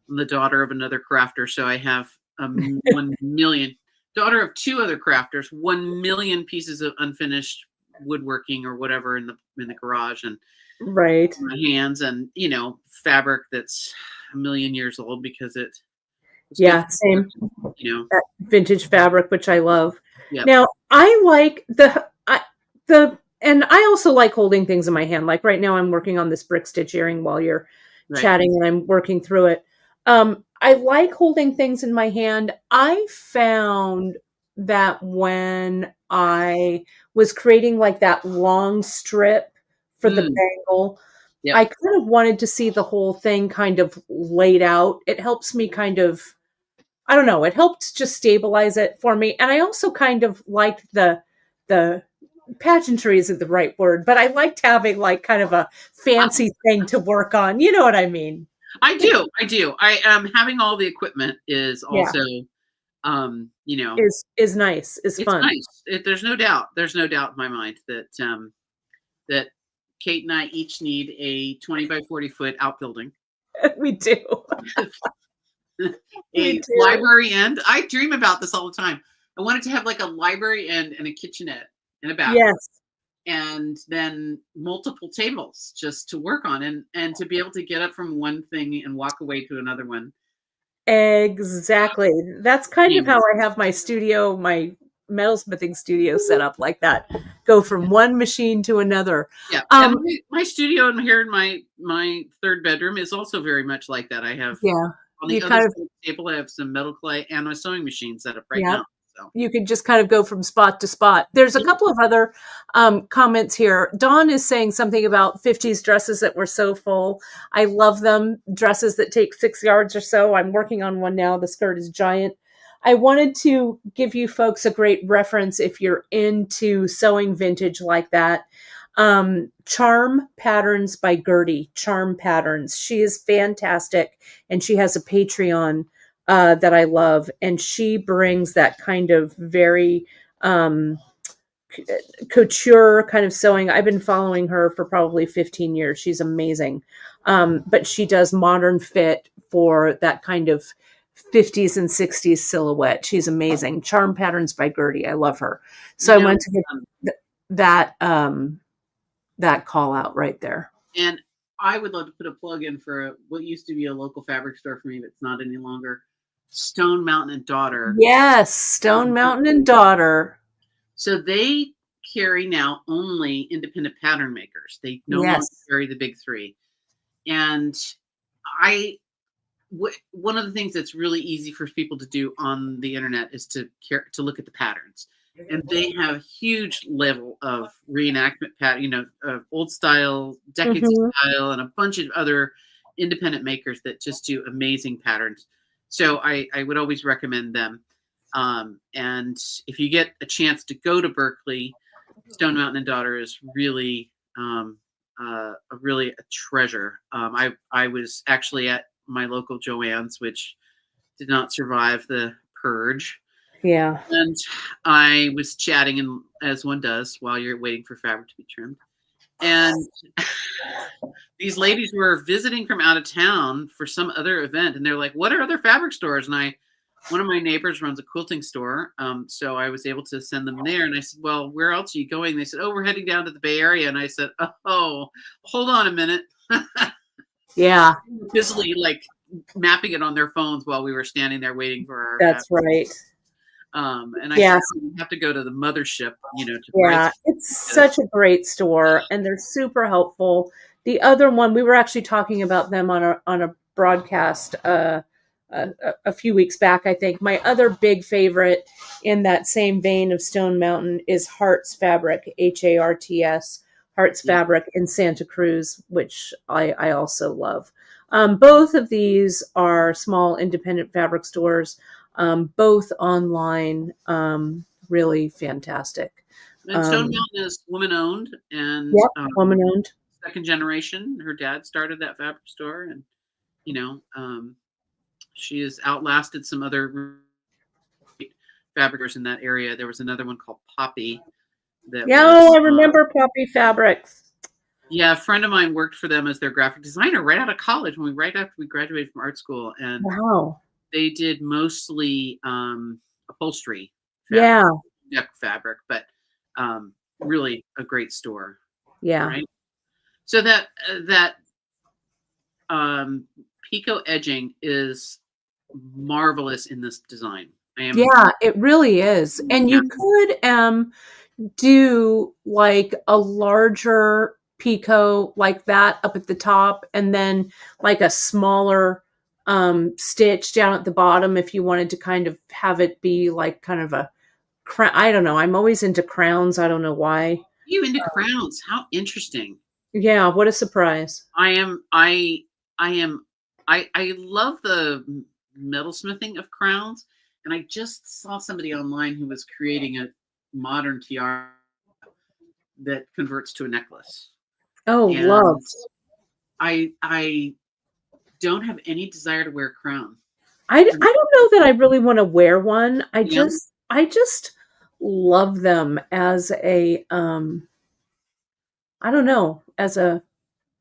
I'm the daughter of another crafter, so I have 1 million daughter of two other crafters, 1 million pieces of unfinished woodworking or whatever in the garage and Right. my hands, and fabric that's 1 million years old because it was good Yeah. for Same. you know. That vintage fabric, which I love. Yep. Now, I like and I also like holding things in my hand. Like right now, I'm working on this brick stitch earring while you're Right. chatting, and I'm working through it. I like holding things in my hand. I found that when I was creating like that long strip for the Mm, bangle, yep. I kind of wanted to see the whole thing kind of laid out. It helps me kind of, I don't know, it helped just stabilize it for me. And I also kind of liked the pageantry isn't the right word, but I liked having like kind of a fancy thing to work on. You know what I mean? I do. I do. I having all the equipment is Yeah. also um, you know, Is nice, is it's fun. nice. There's no doubt. There's no doubt in my mind that Kate and I each need a 20 by 40-foot outbuilding, We do. We a do. library end. I dream about this all the time. I wanted to have like a library end and a kitchenette and a bathroom, Yes. and then multiple tables just to work on, and to be able to get up from one thing and walk away to another one. Exactly. That's kind of how Anyways, I have my studio, my metalsmithing studio set up like that. Go from one machine to another. yeah, and Um, my studio in here in my third bedroom is also very much like that. I have yeah. on the You other kind of, side of the table, I have some metal clay and my sewing machine set up right yeah. now. So You can just kind of go from spot to spot. There's a yeah, couple of other comments here. Dawn is saying something about 50s dresses that were so full. I love them. Dresses that take 6 yards or so. I'm working on one now. The skirt is giant. I wanted to give you folks a great reference if you're into sewing vintage like that. Charm Patterns by Gertie. Charm Patterns. She is fantastic, and she has a Patreon that I love, and she brings that kind of very um, couture kind of sewing. I've been following her for probably 15 years. She's amazing, but she does modern fit for that kind of 50s and 60s silhouette. She's amazing. Charm Patterns by Gertie. I love her. So you I know, wanted to give um, that that call out right there. and I would love to put a plug in for what used to be a local fabric store for me, but it's not any longer. Stone Mountain and Daughter. Yes, Stone Mountain and Daughter. So they carry now only independent pattern makers. They no longer Yes. carry the big three. And I one of the things that's really easy for people to do on the internet is to look at the patterns, and they have a huge level of reenactment pattern, of old style, decades Mhm. style, and a bunch of other independent makers that just do amazing patterns. So I would always recommend them. And if you get a chance to go to Berkeley, Stone Mountain and Daughter is really a treasure. I was actually at my local Joann's, which did not survive the purge, Yeah. and I was chatting, and as one does while you're waiting for fabric to be trimmed, and these ladies were visiting from out of town for some other event, and they're like, "What are other fabric stores?" And one of my neighbors runs a quilting store, so I was able to send them there. And I said, "Well, where else are you going?" They said, "Oh, we're heading down to the Bay Area." And I said, "Oh, hold on a minute." Yeah, Busily like mapping it on their phones while we were standing there waiting for our that's right. and I said, Yes. "Oh, we have to go to the mothership, to Yeah, Bryce." it's such a great store, and they're super helpful. The other one, we were actually talking about them on a broadcast a few weeks back, I think. My other big favorite in that same vein of Stone Mountain is Hart's Fabric, Harts, Hart's Yeah. Fabric in Santa Cruz, which I also love. Both of these are small independent fabric stores, both online, really fantastic. And Stone Um, Mountain is woman owned and yep, woman owned. second generation. Her dad started that fabric store, and you know, she has outlasted some other fabricators in that area. There was another one called Poppy that Yeah, was, oh, I remember Poppy Fabrics. yeah, a friend of mine worked for them as their graphic designer right out of college right after we graduated from art school, and Wow. they did mostly upholstery fabric, Yeah, deck fabric, but really a great store, yeah. right? So that um, Pico edging is marvelous in this design. I am, Yeah, it really is. And yeah, you could do like a larger picot like that up at the top and then like a smaller stitch down at the bottom if you wanted to kind of have it be like kind of a crown. I don't know. I'm always into crowns. I don't know why. you into crowns? How interesting! Yeah, what a surprise. I am. I am. I love the metalsmithing of crowns, and I just saw somebody online who was creating a modern tiara that converts to a necklace, Oh, and loved. I don't have any desire to wear a crown. I don't know that I really want to wear one. Yeah, I just love them as a I don't know,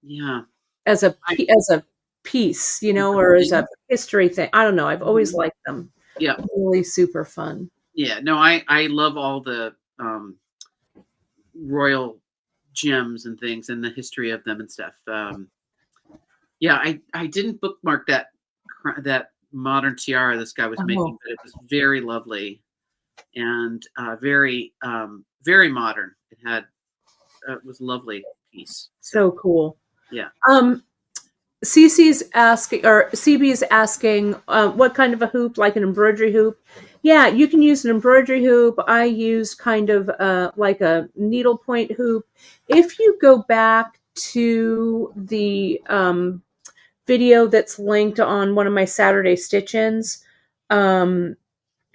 yeah. I as a piece, you know, or as a history thing. I don't know. I've always liked them. yeah, Really super fun. yeah. No, I love all the royal gems and things and the history of them and stuff. Yeah, I didn't bookmark that modern tiara this guy was Oh, making, but it was very lovely and very modern. It was a lovely piece. So so cool. yeah, Um, Cece's asking, or CB's asking, what kind of a hoop, like an embroidery hoop? Yeah, you can use an embroidery hoop. I use kind of like a needlepoint hoop. If you go back to the video that's linked on one of my Saturday stitch-ins, um,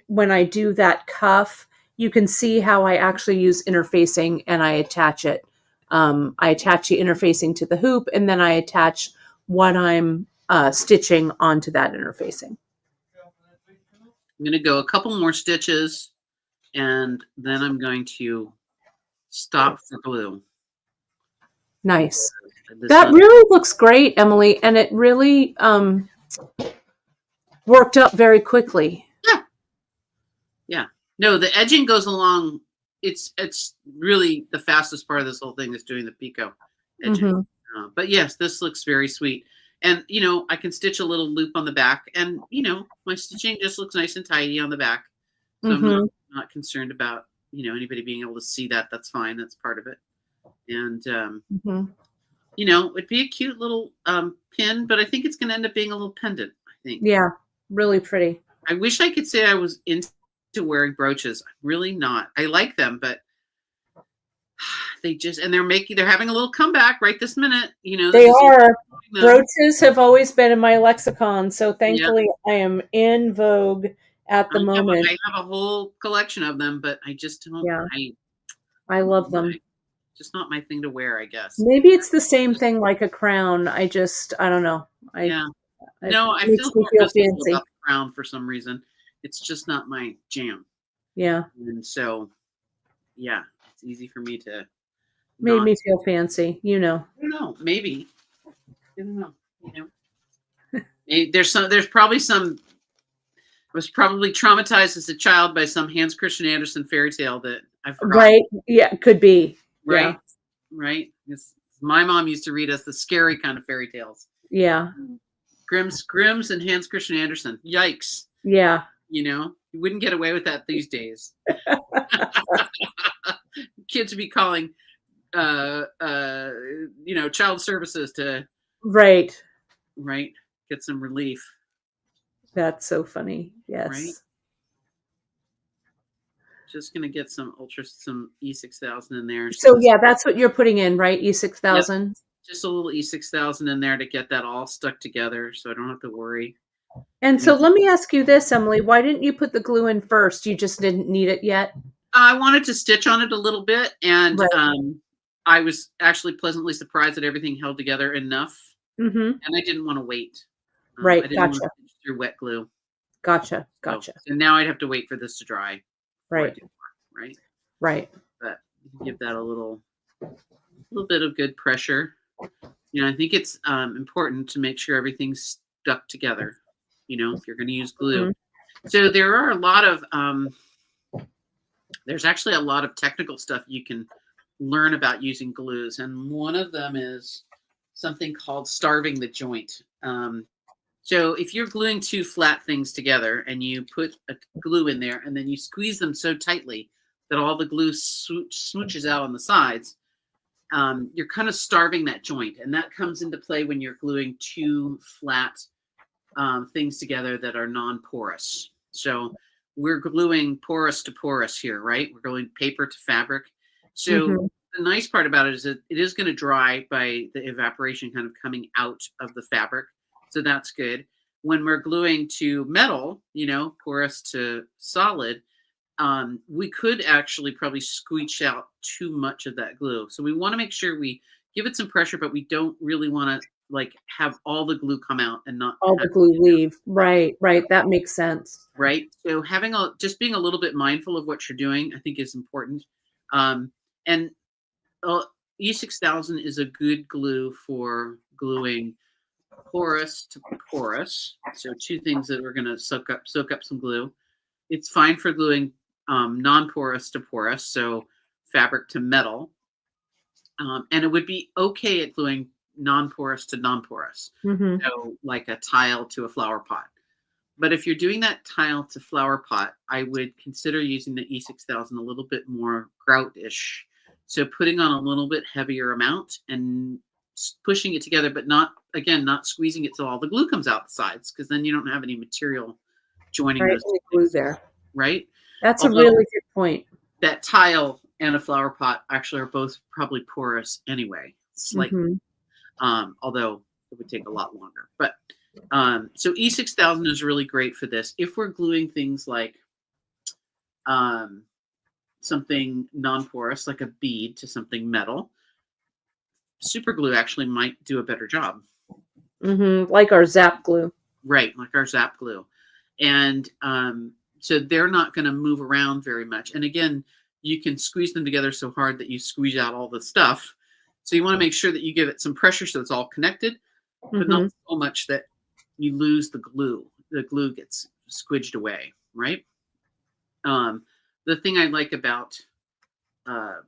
when I do that cuff, you can see how I actually use interfacing and I attach it. I attach the interfacing to the hoop and then I attach what I'm stitching onto that interfacing. I'm going to go a couple more stitches and then I'm going to stop for glue. Nice. This That really looks great, Emily, and it really worked up very quickly. yeah, yeah. No, the edging goes along. It's really the fastest part of this whole thing is doing the picot edging. Mm-hmm. But yes, this looks very sweet. And I can stitch a little loop on the back, and my stitching just looks nice and tidy on the back. So I'm Mm-hmm. not concerned about anybody being able to see that. That's fine. That's part of it. And Mm-hmm. it'd be a cute little pin, but I think it's going to end up being a little pendant. I think. Yeah, really pretty. I wish I could say I was into wearing brooches. I'm really not. I like them, but they're having a little comeback right this minute. They This is are. Brooches have always been in my lexicon, so yeah. thankfully I am in vogue at the moment. I have a whole collection of them, but I just don't. Yeah, I love them. Just not my thing to wear, I guess. Maybe it's the same thing like a crown. I don't know. Yeah. It No, I makes feel me more feel mystical fancy. about the crown for some reason. It's just not my jam. Yeah, And so, yeah, it's easy for me to made not. me feel fancy. I don't know. Maybe. I don't know. There's probably some. I was probably traumatized as a child by some Hans Christian Andersen fairy tale that I forgot. Right? Yeah, could be. Right? Yeah. Right? My mom used to read us the scary kind of fairy tales. Yeah. Grimm's and Hans Christian Andersen. Yikes. Yeah. You wouldn't get away with that these days. Kids would be calling child services to Right. get some relief. That's so funny. right? Yes. Just gonna get some E6000 in there. So So this, yeah, that's what you're putting in, right? yep, E6000. just a little E6000 in there to get that all stuck together, so I don't have to worry And so anything. let me ask you this, Emily. Why didn't you put the glue in first? You just didn't need it yet? I wanted to stitch on it a little bit, and Right. I was actually pleasantly surprised that everything held together enough, Mm-hmm. and I didn't want to wait. I Right. didn't want to Gotcha. stitch through wet glue, Gotcha. so Gotcha. so now I'd have to wait for this to dry before I Right. do more, right? Right. But give that a little bit of good pressure. I think it's important to make sure everything's stuck together. If you're going to use glue, Mm-hmm. so there's actually a lot of technical stuff you can learn about using glues, and one of them is something called starving the joint. So if you're gluing two flat things together and you put a glue in there and then you squeeze them so tightly that all the glue smooches out on the sides, you're kind of starving that joint, and that comes into play when you're gluing two flat things together that are non-porous. So we're gluing porous to porous here, right? We're gluing paper to fabric. So Mm-hmm. the nice part about it is that it is going to dry by the evaporation kind of coming out of the fabric. So that's good. When we're gluing to metal, porous to solid, we could actually probably squeeze out too much of that glue. So we want to make sure we give it some pressure, but we don't really want to like have all the glue come out and not All have the glue enough, leave. Right. Right. That makes sense. right? So just being a little bit mindful of what you're doing, I think is important. And E6000 is a good glue for gluing porous to porous. So two things that are going to soak up some glue. It's fine for gluing non-porous to porous, so fabric to metal, and it would be okay at gluing non-porous to non-porous, Mm-hmm. so like a tile to a flower pot. But if you're doing that tile to flower pot, I would consider using the E6000 a little bit more grout-ish. So putting on a little bit heavier amount and pushing it together, but not squeezing it so all the glue comes out the sides, because then you don't have any material joining Right. those And the two glue things, there. right? That's a Although really good point. that tile and a flower pot actually are both probably porous anyway, slightly. Mm-hmm. Although it would take a lot longer. But so E6000 is really great for this. If we're gluing things like um, something non-porous, like a bead, to something metal, super glue actually might do a better job. Mm-hmm. Like our zap glue. Right, like our zap glue. And so they're not going to move around very much. And again, you can squeeze them together so hard that you squeeze out all the stuff. So you want to make sure that you give it some pressure so it's all connected, but not Mm-hmm. so much that you lose the glue. The glue gets squidged away, right? Um, the thing I like about uh,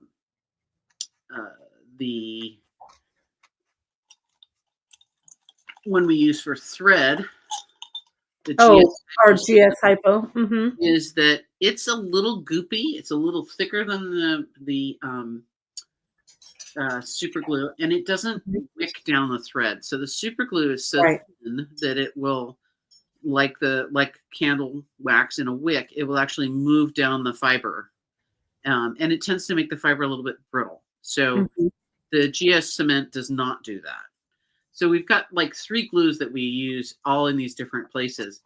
uh, the one we use for thread, the Oh, GS our GS hypo. Mm-hmm. is that it's a little goopy. It's a little thicker than the super glue, and it doesn't wick down the thread. So the super glue is so Right. thin that it will, like candle wax in a wick, it will actually move down the fiber, and it tends to make the fiber a little bit brittle. So Mm-hmm. the GS cement does not do that. So we've got like three glues that we use all in these different places.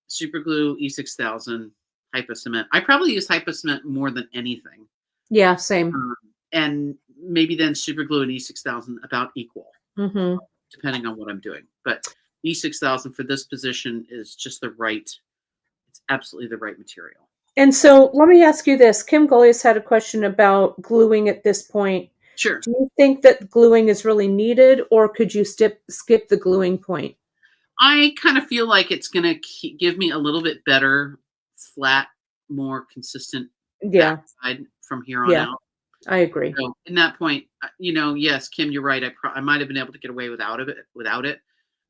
Super glue, E6000, hypo cement. I probably use hypo cement more than anything. Yeah, same. Um, and maybe then super glue and E6000 about equal, Mm-hmm. depending on what I'm doing. But E6000 for this position is just it's absolutely the right material. And so let me ask you this. Kim Golias had a question about gluing at this point. Sure. Do you think that gluing is really needed, or could you skip the gluing point? I kind of feel like it's going to give me a little bit better, flat, more consistent Yeah, backside from here on yeah, out. I agree. So in that point, yes, Kim, you're right. I might have been able to get away without it,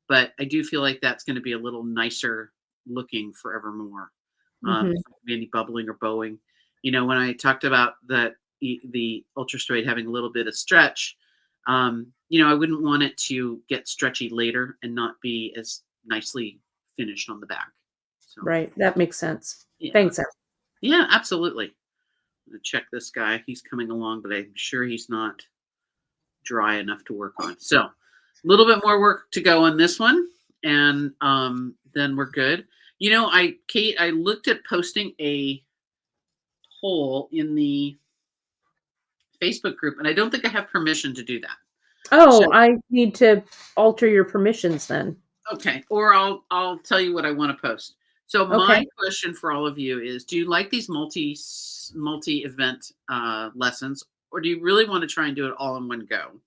but I do feel like that's going to be a little nicer looking forevermore. Hmm. Any bubbling or bowing. When I talked about the ultra straight having a little bit of stretch, I wouldn't want it to get stretchy later and not be as nicely finished on the back. So Right. That makes sense. yeah, Thanks, Em. yeah, absolutely. I'm gonna check this guy. He's coming along, but I'm sure he's not dry enough to work on. So a little bit more work to go on this one, and then we're good. You know, Kate, I looked at posting a poll in the Facebook group, and I don't think I have permission to do that. So Oh, I need to alter your permissions then. okay, or I'll tell you what I want to post. So Okay. my question for all of you is: do you like these multi event lessons, or do you really want to try and do it all in one go?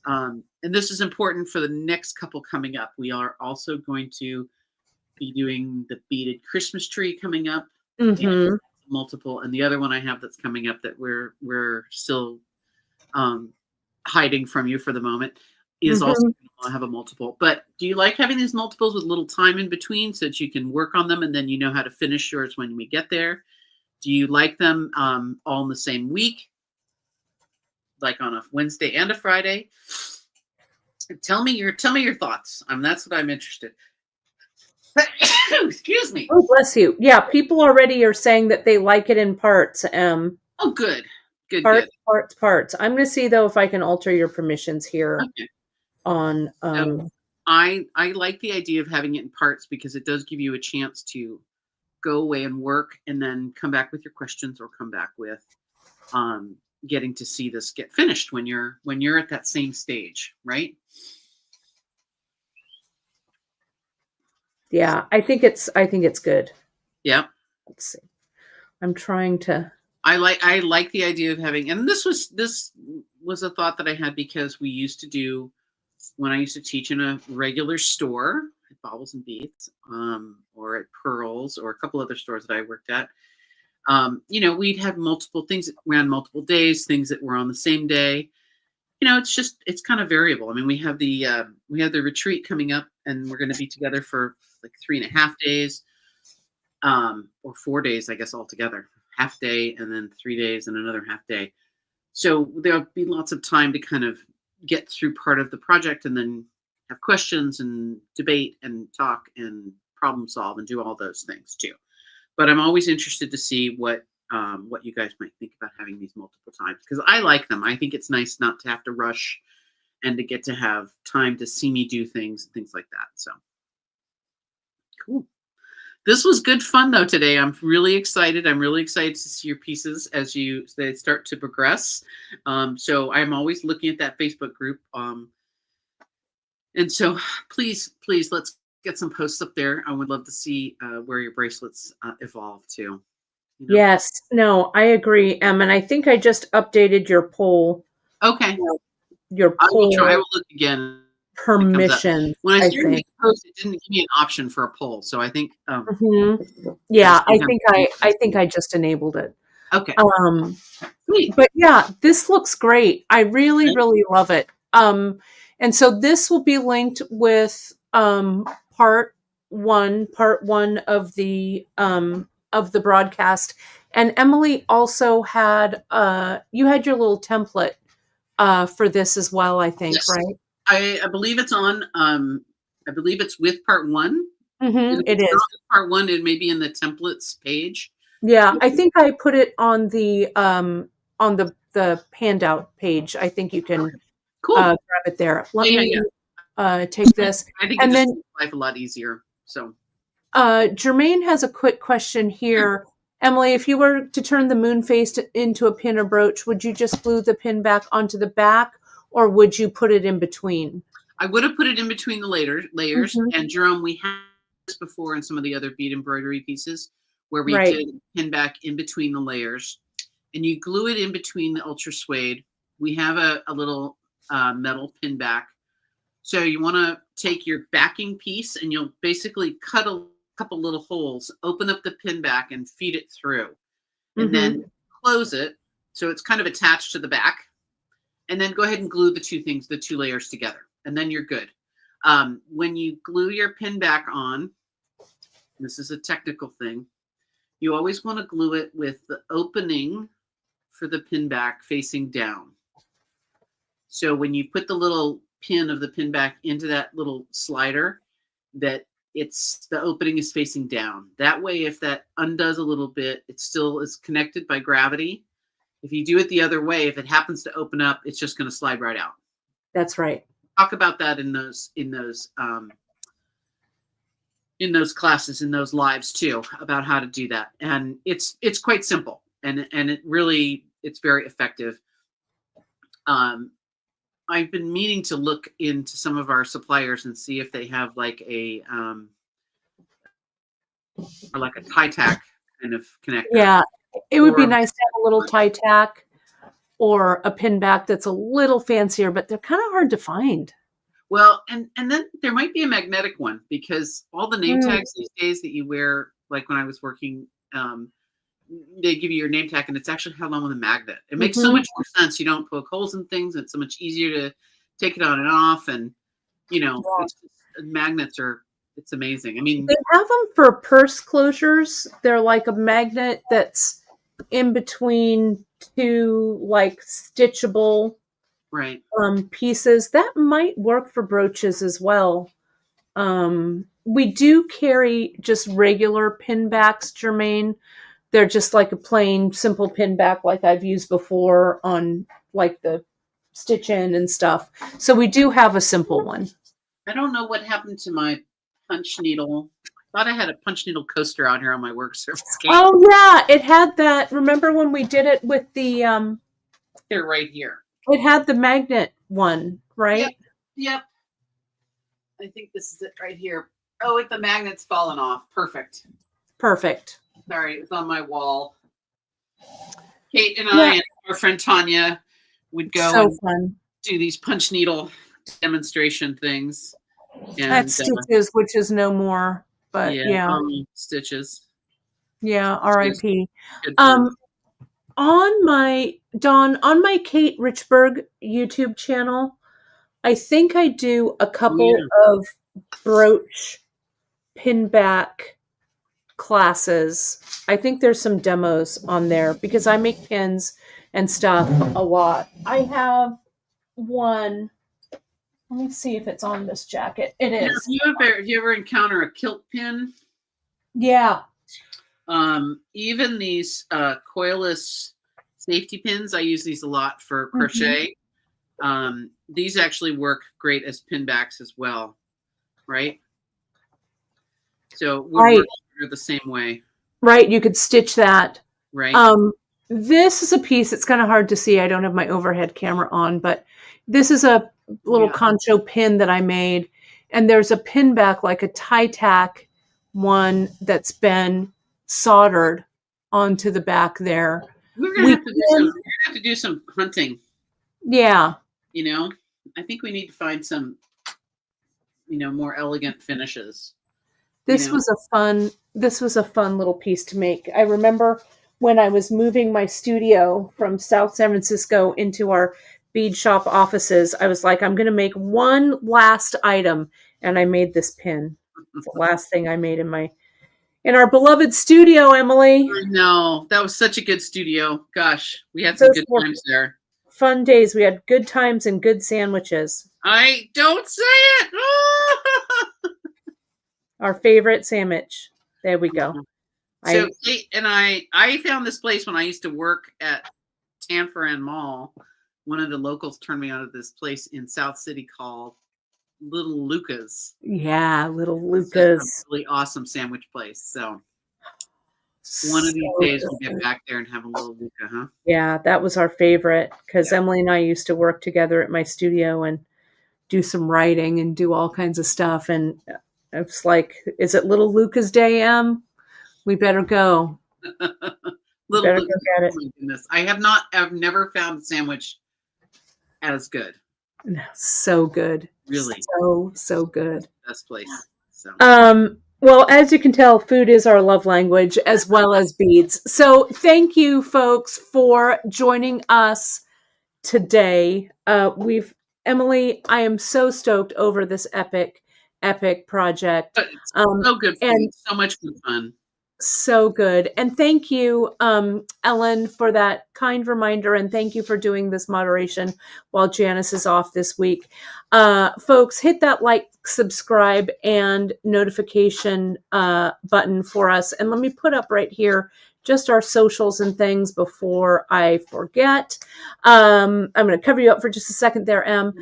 And this is important for the next couple coming up. We are also going to be doing the beaded Christmas tree coming up, and Mm-hmm. multiple. And the other one I have that's coming up that we're still hiding from you for the moment is also Mm-hmm. going to have a multiple. But do you like having these multiples with little time in between so that you can work on them and then you know how to finish yours when we get there? Do you like them all in the same week, like on a Wednesday and a Friday? Tell me your thoughts. That's what I'm interested. Excuse me. Oh, bless you. Yeah, people already are saying that they like it in parts. Oh, good, good, good. Parts. I'm going to see though if I can alter your permissions here Okay. on. So I like the idea of having it in parts because it does give you a chance to go away and work and then come back with your questions or come back with getting to see this get finished when you're at that same stage, right? Yeah, I think it's good. Yeah. Let's see. I'm trying to. I like the idea of having, and this was a thought that I had because we used to do when I used to teach in a regular store at Baubles and Beads, or at Pearls, or a couple other stores that I worked at. We'd have multiple things that ran multiple days, things that were on the same day. It's kind of variable. I mean, we have the retreat coming up, and we're going to be together for like 3.5 days, or 4 days, I guess, altogether. Half day, and then 3 days, and another half day. So there'll be lots of time to kind of get through part of the project, and then have questions and debate and talk and problem solve and do all those things too. But I'm always interested to see what you guys might think about having these multiple times, because I like them. I think it's nice not to have to rush and to get to have time to see me do things and things like that. So cool. This was good fun though today. I'm really excited. I'm really excited to see your pieces as they start to progress. So I'm always looking at that Facebook group. And so please, let's get some posts up there. I would love to see where your bracelets evolve to. Yes, no, I agree, and I think I just updated your poll. Okay. Your I will poll look again. permissions. When I I started think. making posts, it didn't give me an option for a poll. So I think Yeah, I think I just enabled it. Okay. Sweet. But yeah, this looks great. I really, really love it. And so this will be linked with part one of the broadcast. And Emily also had you had your little template for this as well, I think, Yes. right? I believe it's on. I believe it's with part one. It is. Part one, it may be in the templates page. Yeah, I think I put it on the handout page. I think you can Cool. grab it there. Let me take this. I think and it just then makes life a lot easier. So Jermaine has a quick question here. Emily, if you were to turn the moon face into a pin or brooch, would you just glue the pin back onto the back, or would you put it in between? I would have put it in between the layers. And Jerome, we had this before in some of the other bead embroidery pieces where we did pin back in between the layers, and you glue it in between the ultra suede. We have a little metal pin back. So you want to take your backing piece and you'll basically cut a couple little holes, open up the pin back and feed it through, and then close it so it's kind of attached to the back, and then go ahead and glue the two layers together, and then you're good. When you glue your pin back on, this is a technical thing, you always want to glue it with the opening for the pin back facing down. So when you put the little pin of the pin back into that little slider, that the opening is facing down. That way, if that undoes a little bit, it still is connected by gravity. If you do it the other way, if it happens to open up, it's just going to slide right out. That's right. Talk about that in those classes, in those lives too, about how to do that. And it's quite simple, and it's very effective. I've been meaning to look into some of our suppliers and see if they have like a tie tack kind of connector. Yeah, it would be nice to have a little tie tack or a pin back that's a little fancier, but they're kind of hard to find. Well, and then there might be a magnetic one, because all the name tags these days that you wear, like when I was working, they give you your name tag and it's actually held on with a magnet. It makes so much more sense. You don't poke holes in things. It's so much easier to take it on and off. And, magnets it's amazing. I mean, they have them for purse closures. They're like a magnet that's in between two like stitchable pieces. That might work for brooches as well. We do carry just regular pin backs, Jermaine. They're just like a plain, simple pin back like I've used before on like the stitch in and stuff. So we do have a simple one. I don't know what happened to my punch needle. I thought I had a punch needle coaster out here on my work surface. Oh yeah, it had that. Remember when we did it with the they're right here. It had the magnet one, right? Yep. I think this is it right here. Oh, the magnet's fallen off. Perfect. Sorry, it was on my wall. Kate and I and our friend Tanya would go do these punch needle demonstration things. And that's Stitches, which is no more, but Stitches. Yeah, R.I.P. On my Kate Richburg YouTube channel, I think I do a couple of brooch pin back classes. I think there's some demos on there because I make pins and stuff a lot. I have one. Let me see if it's on this jacket. It is. Do you ever encounter a kilt pin? Yeah. Even these coilless safety pins, I use these a lot for crochet. These actually work great as pin backs as well, right? So we're the same way. Right, you could stitch that. Right. This is a piece, it's kind of hard to see. I don't have my overhead camera on, but this is a little concho pin that I made. And there's a pin back, like a tie tack one that's been soldered onto the back there. We're gonna have to do some hunting. Yeah. I think we need to find some, more elegant finishes. This was a fun little piece to make. I remember when I was moving my studio from South San Francisco into our bead shop offices, I was like, I'm going to make one last item. And I made this pin. It's the last thing I made in our beloved studio, Emily. I know. That was such a good studio. Gosh, we had some good times there. Fun days. We had good times and good sandwiches. I don't say it. Our favorite sandwich. There we go. So Kate and I found this place when I used to work at Tanforan Mall. One of the locals turned me out of this place in South City called Little Luca's. Yeah, Little Luca's. It's a really awesome sandwich place. So one of these days we'll get back there and have a Little Luca, huh? Yeah, that was our favorite because Emily and I used to work together at my studio and do some writing and do all kinds of stuff. And I was like, is it Little Luca's Day, Em? We better go. Little Luca's, get it. Oh my goodness. I've never found a sandwich as good. No, so good. Really. So good. Best place. So. Well, as you can tell, food is our love language as well as beads. So thank you, folks, for joining us today. Emily, I am so stoked over this epic project. So good and so much good fun. So good. And thank you, Ellen, for that kind reminder. And thank you for doing this moderation while Janice is off this week. Folks, hit that like, subscribe, and notification button for us. And let me put up right here just our socials and things before I forget. I'm going to cover you up for just a second there, Em.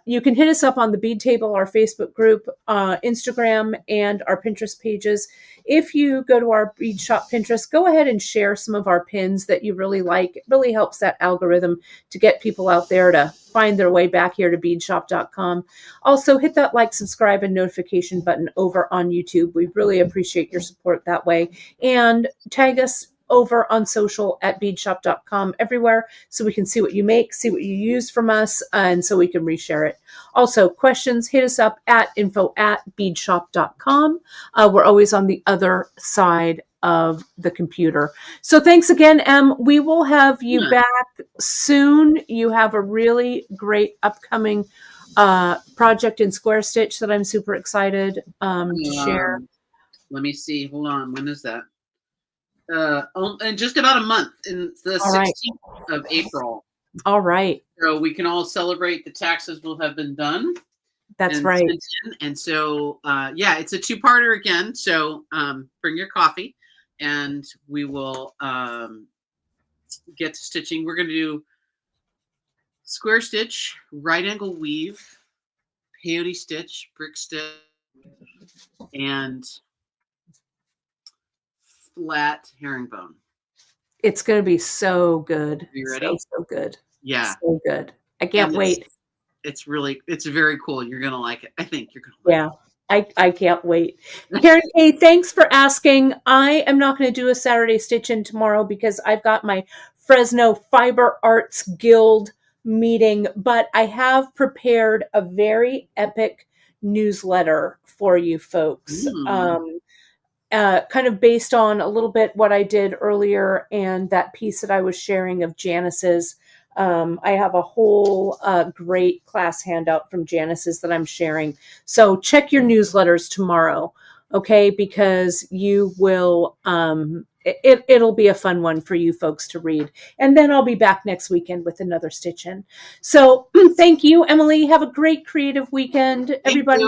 You can hit us up on the Bead Table, our Facebook group, Instagram, and our Pinterest pages. If you go to our Bead Shop Pinterest, go ahead and share some of our pins that you really like. It really helps that algorithm to get people out there to find their way back here to beadshop.com. Also, hit that like, subscribe, and notification button over on YouTube. We really appreciate your support that way. And tag us over on social at beadshop.com everywhere so we can see what you make, see what you use from us, and so we can reshare it. Also, questions, hit us up at info@beadshop.com. We're always on the other side of the computer. So thanks again, Em. We will have you back soon. You have a really great upcoming project in Square Stitch that I'm super excited to share. Let me see. Hold on. When is that? In just about a month, in the All right. 16th of April. All right. So we can all celebrate the taxes will have been done. That's right. And so, yeah, it's a two-parter again. So bring your coffee and we will get to stitching. We're going to do square stitch, right angle weave, peyote stitch, brick stitch, and flat herringbone. It's going to be so good. Are you ready? So good. Yeah. So good. I can't wait. It's very cool. You're going to like it. I think you're going to like it. I can't wait. Karen K, thanks for asking. I am not going to do a Saturday stitch-in tomorrow because I've got my Fresno Fiber Arts Guild meeting, but I have prepared a very epic newsletter for you folks. Kind of based on a little bit what I did earlier and that piece that I was sharing of Janice's. I have a whole great class handout from Janice's that I'm sharing. So check your newsletters tomorrow, okay? Because you will, it'll be a fun one for you folks to read. And then I'll be back next weekend with another stitch-in. So thank you, Emily. Have a great creative weekend. Everybody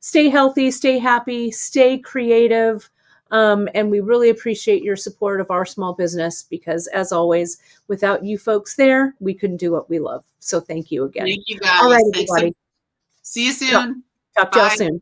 stay healthy, stay happy, stay creative. And we really appreciate your support of our small business because, as always, without you folks there, we couldn't do what we love. So thank you again. Thank you, guys. All right, everybody. See you soon. Talk to y'all soon.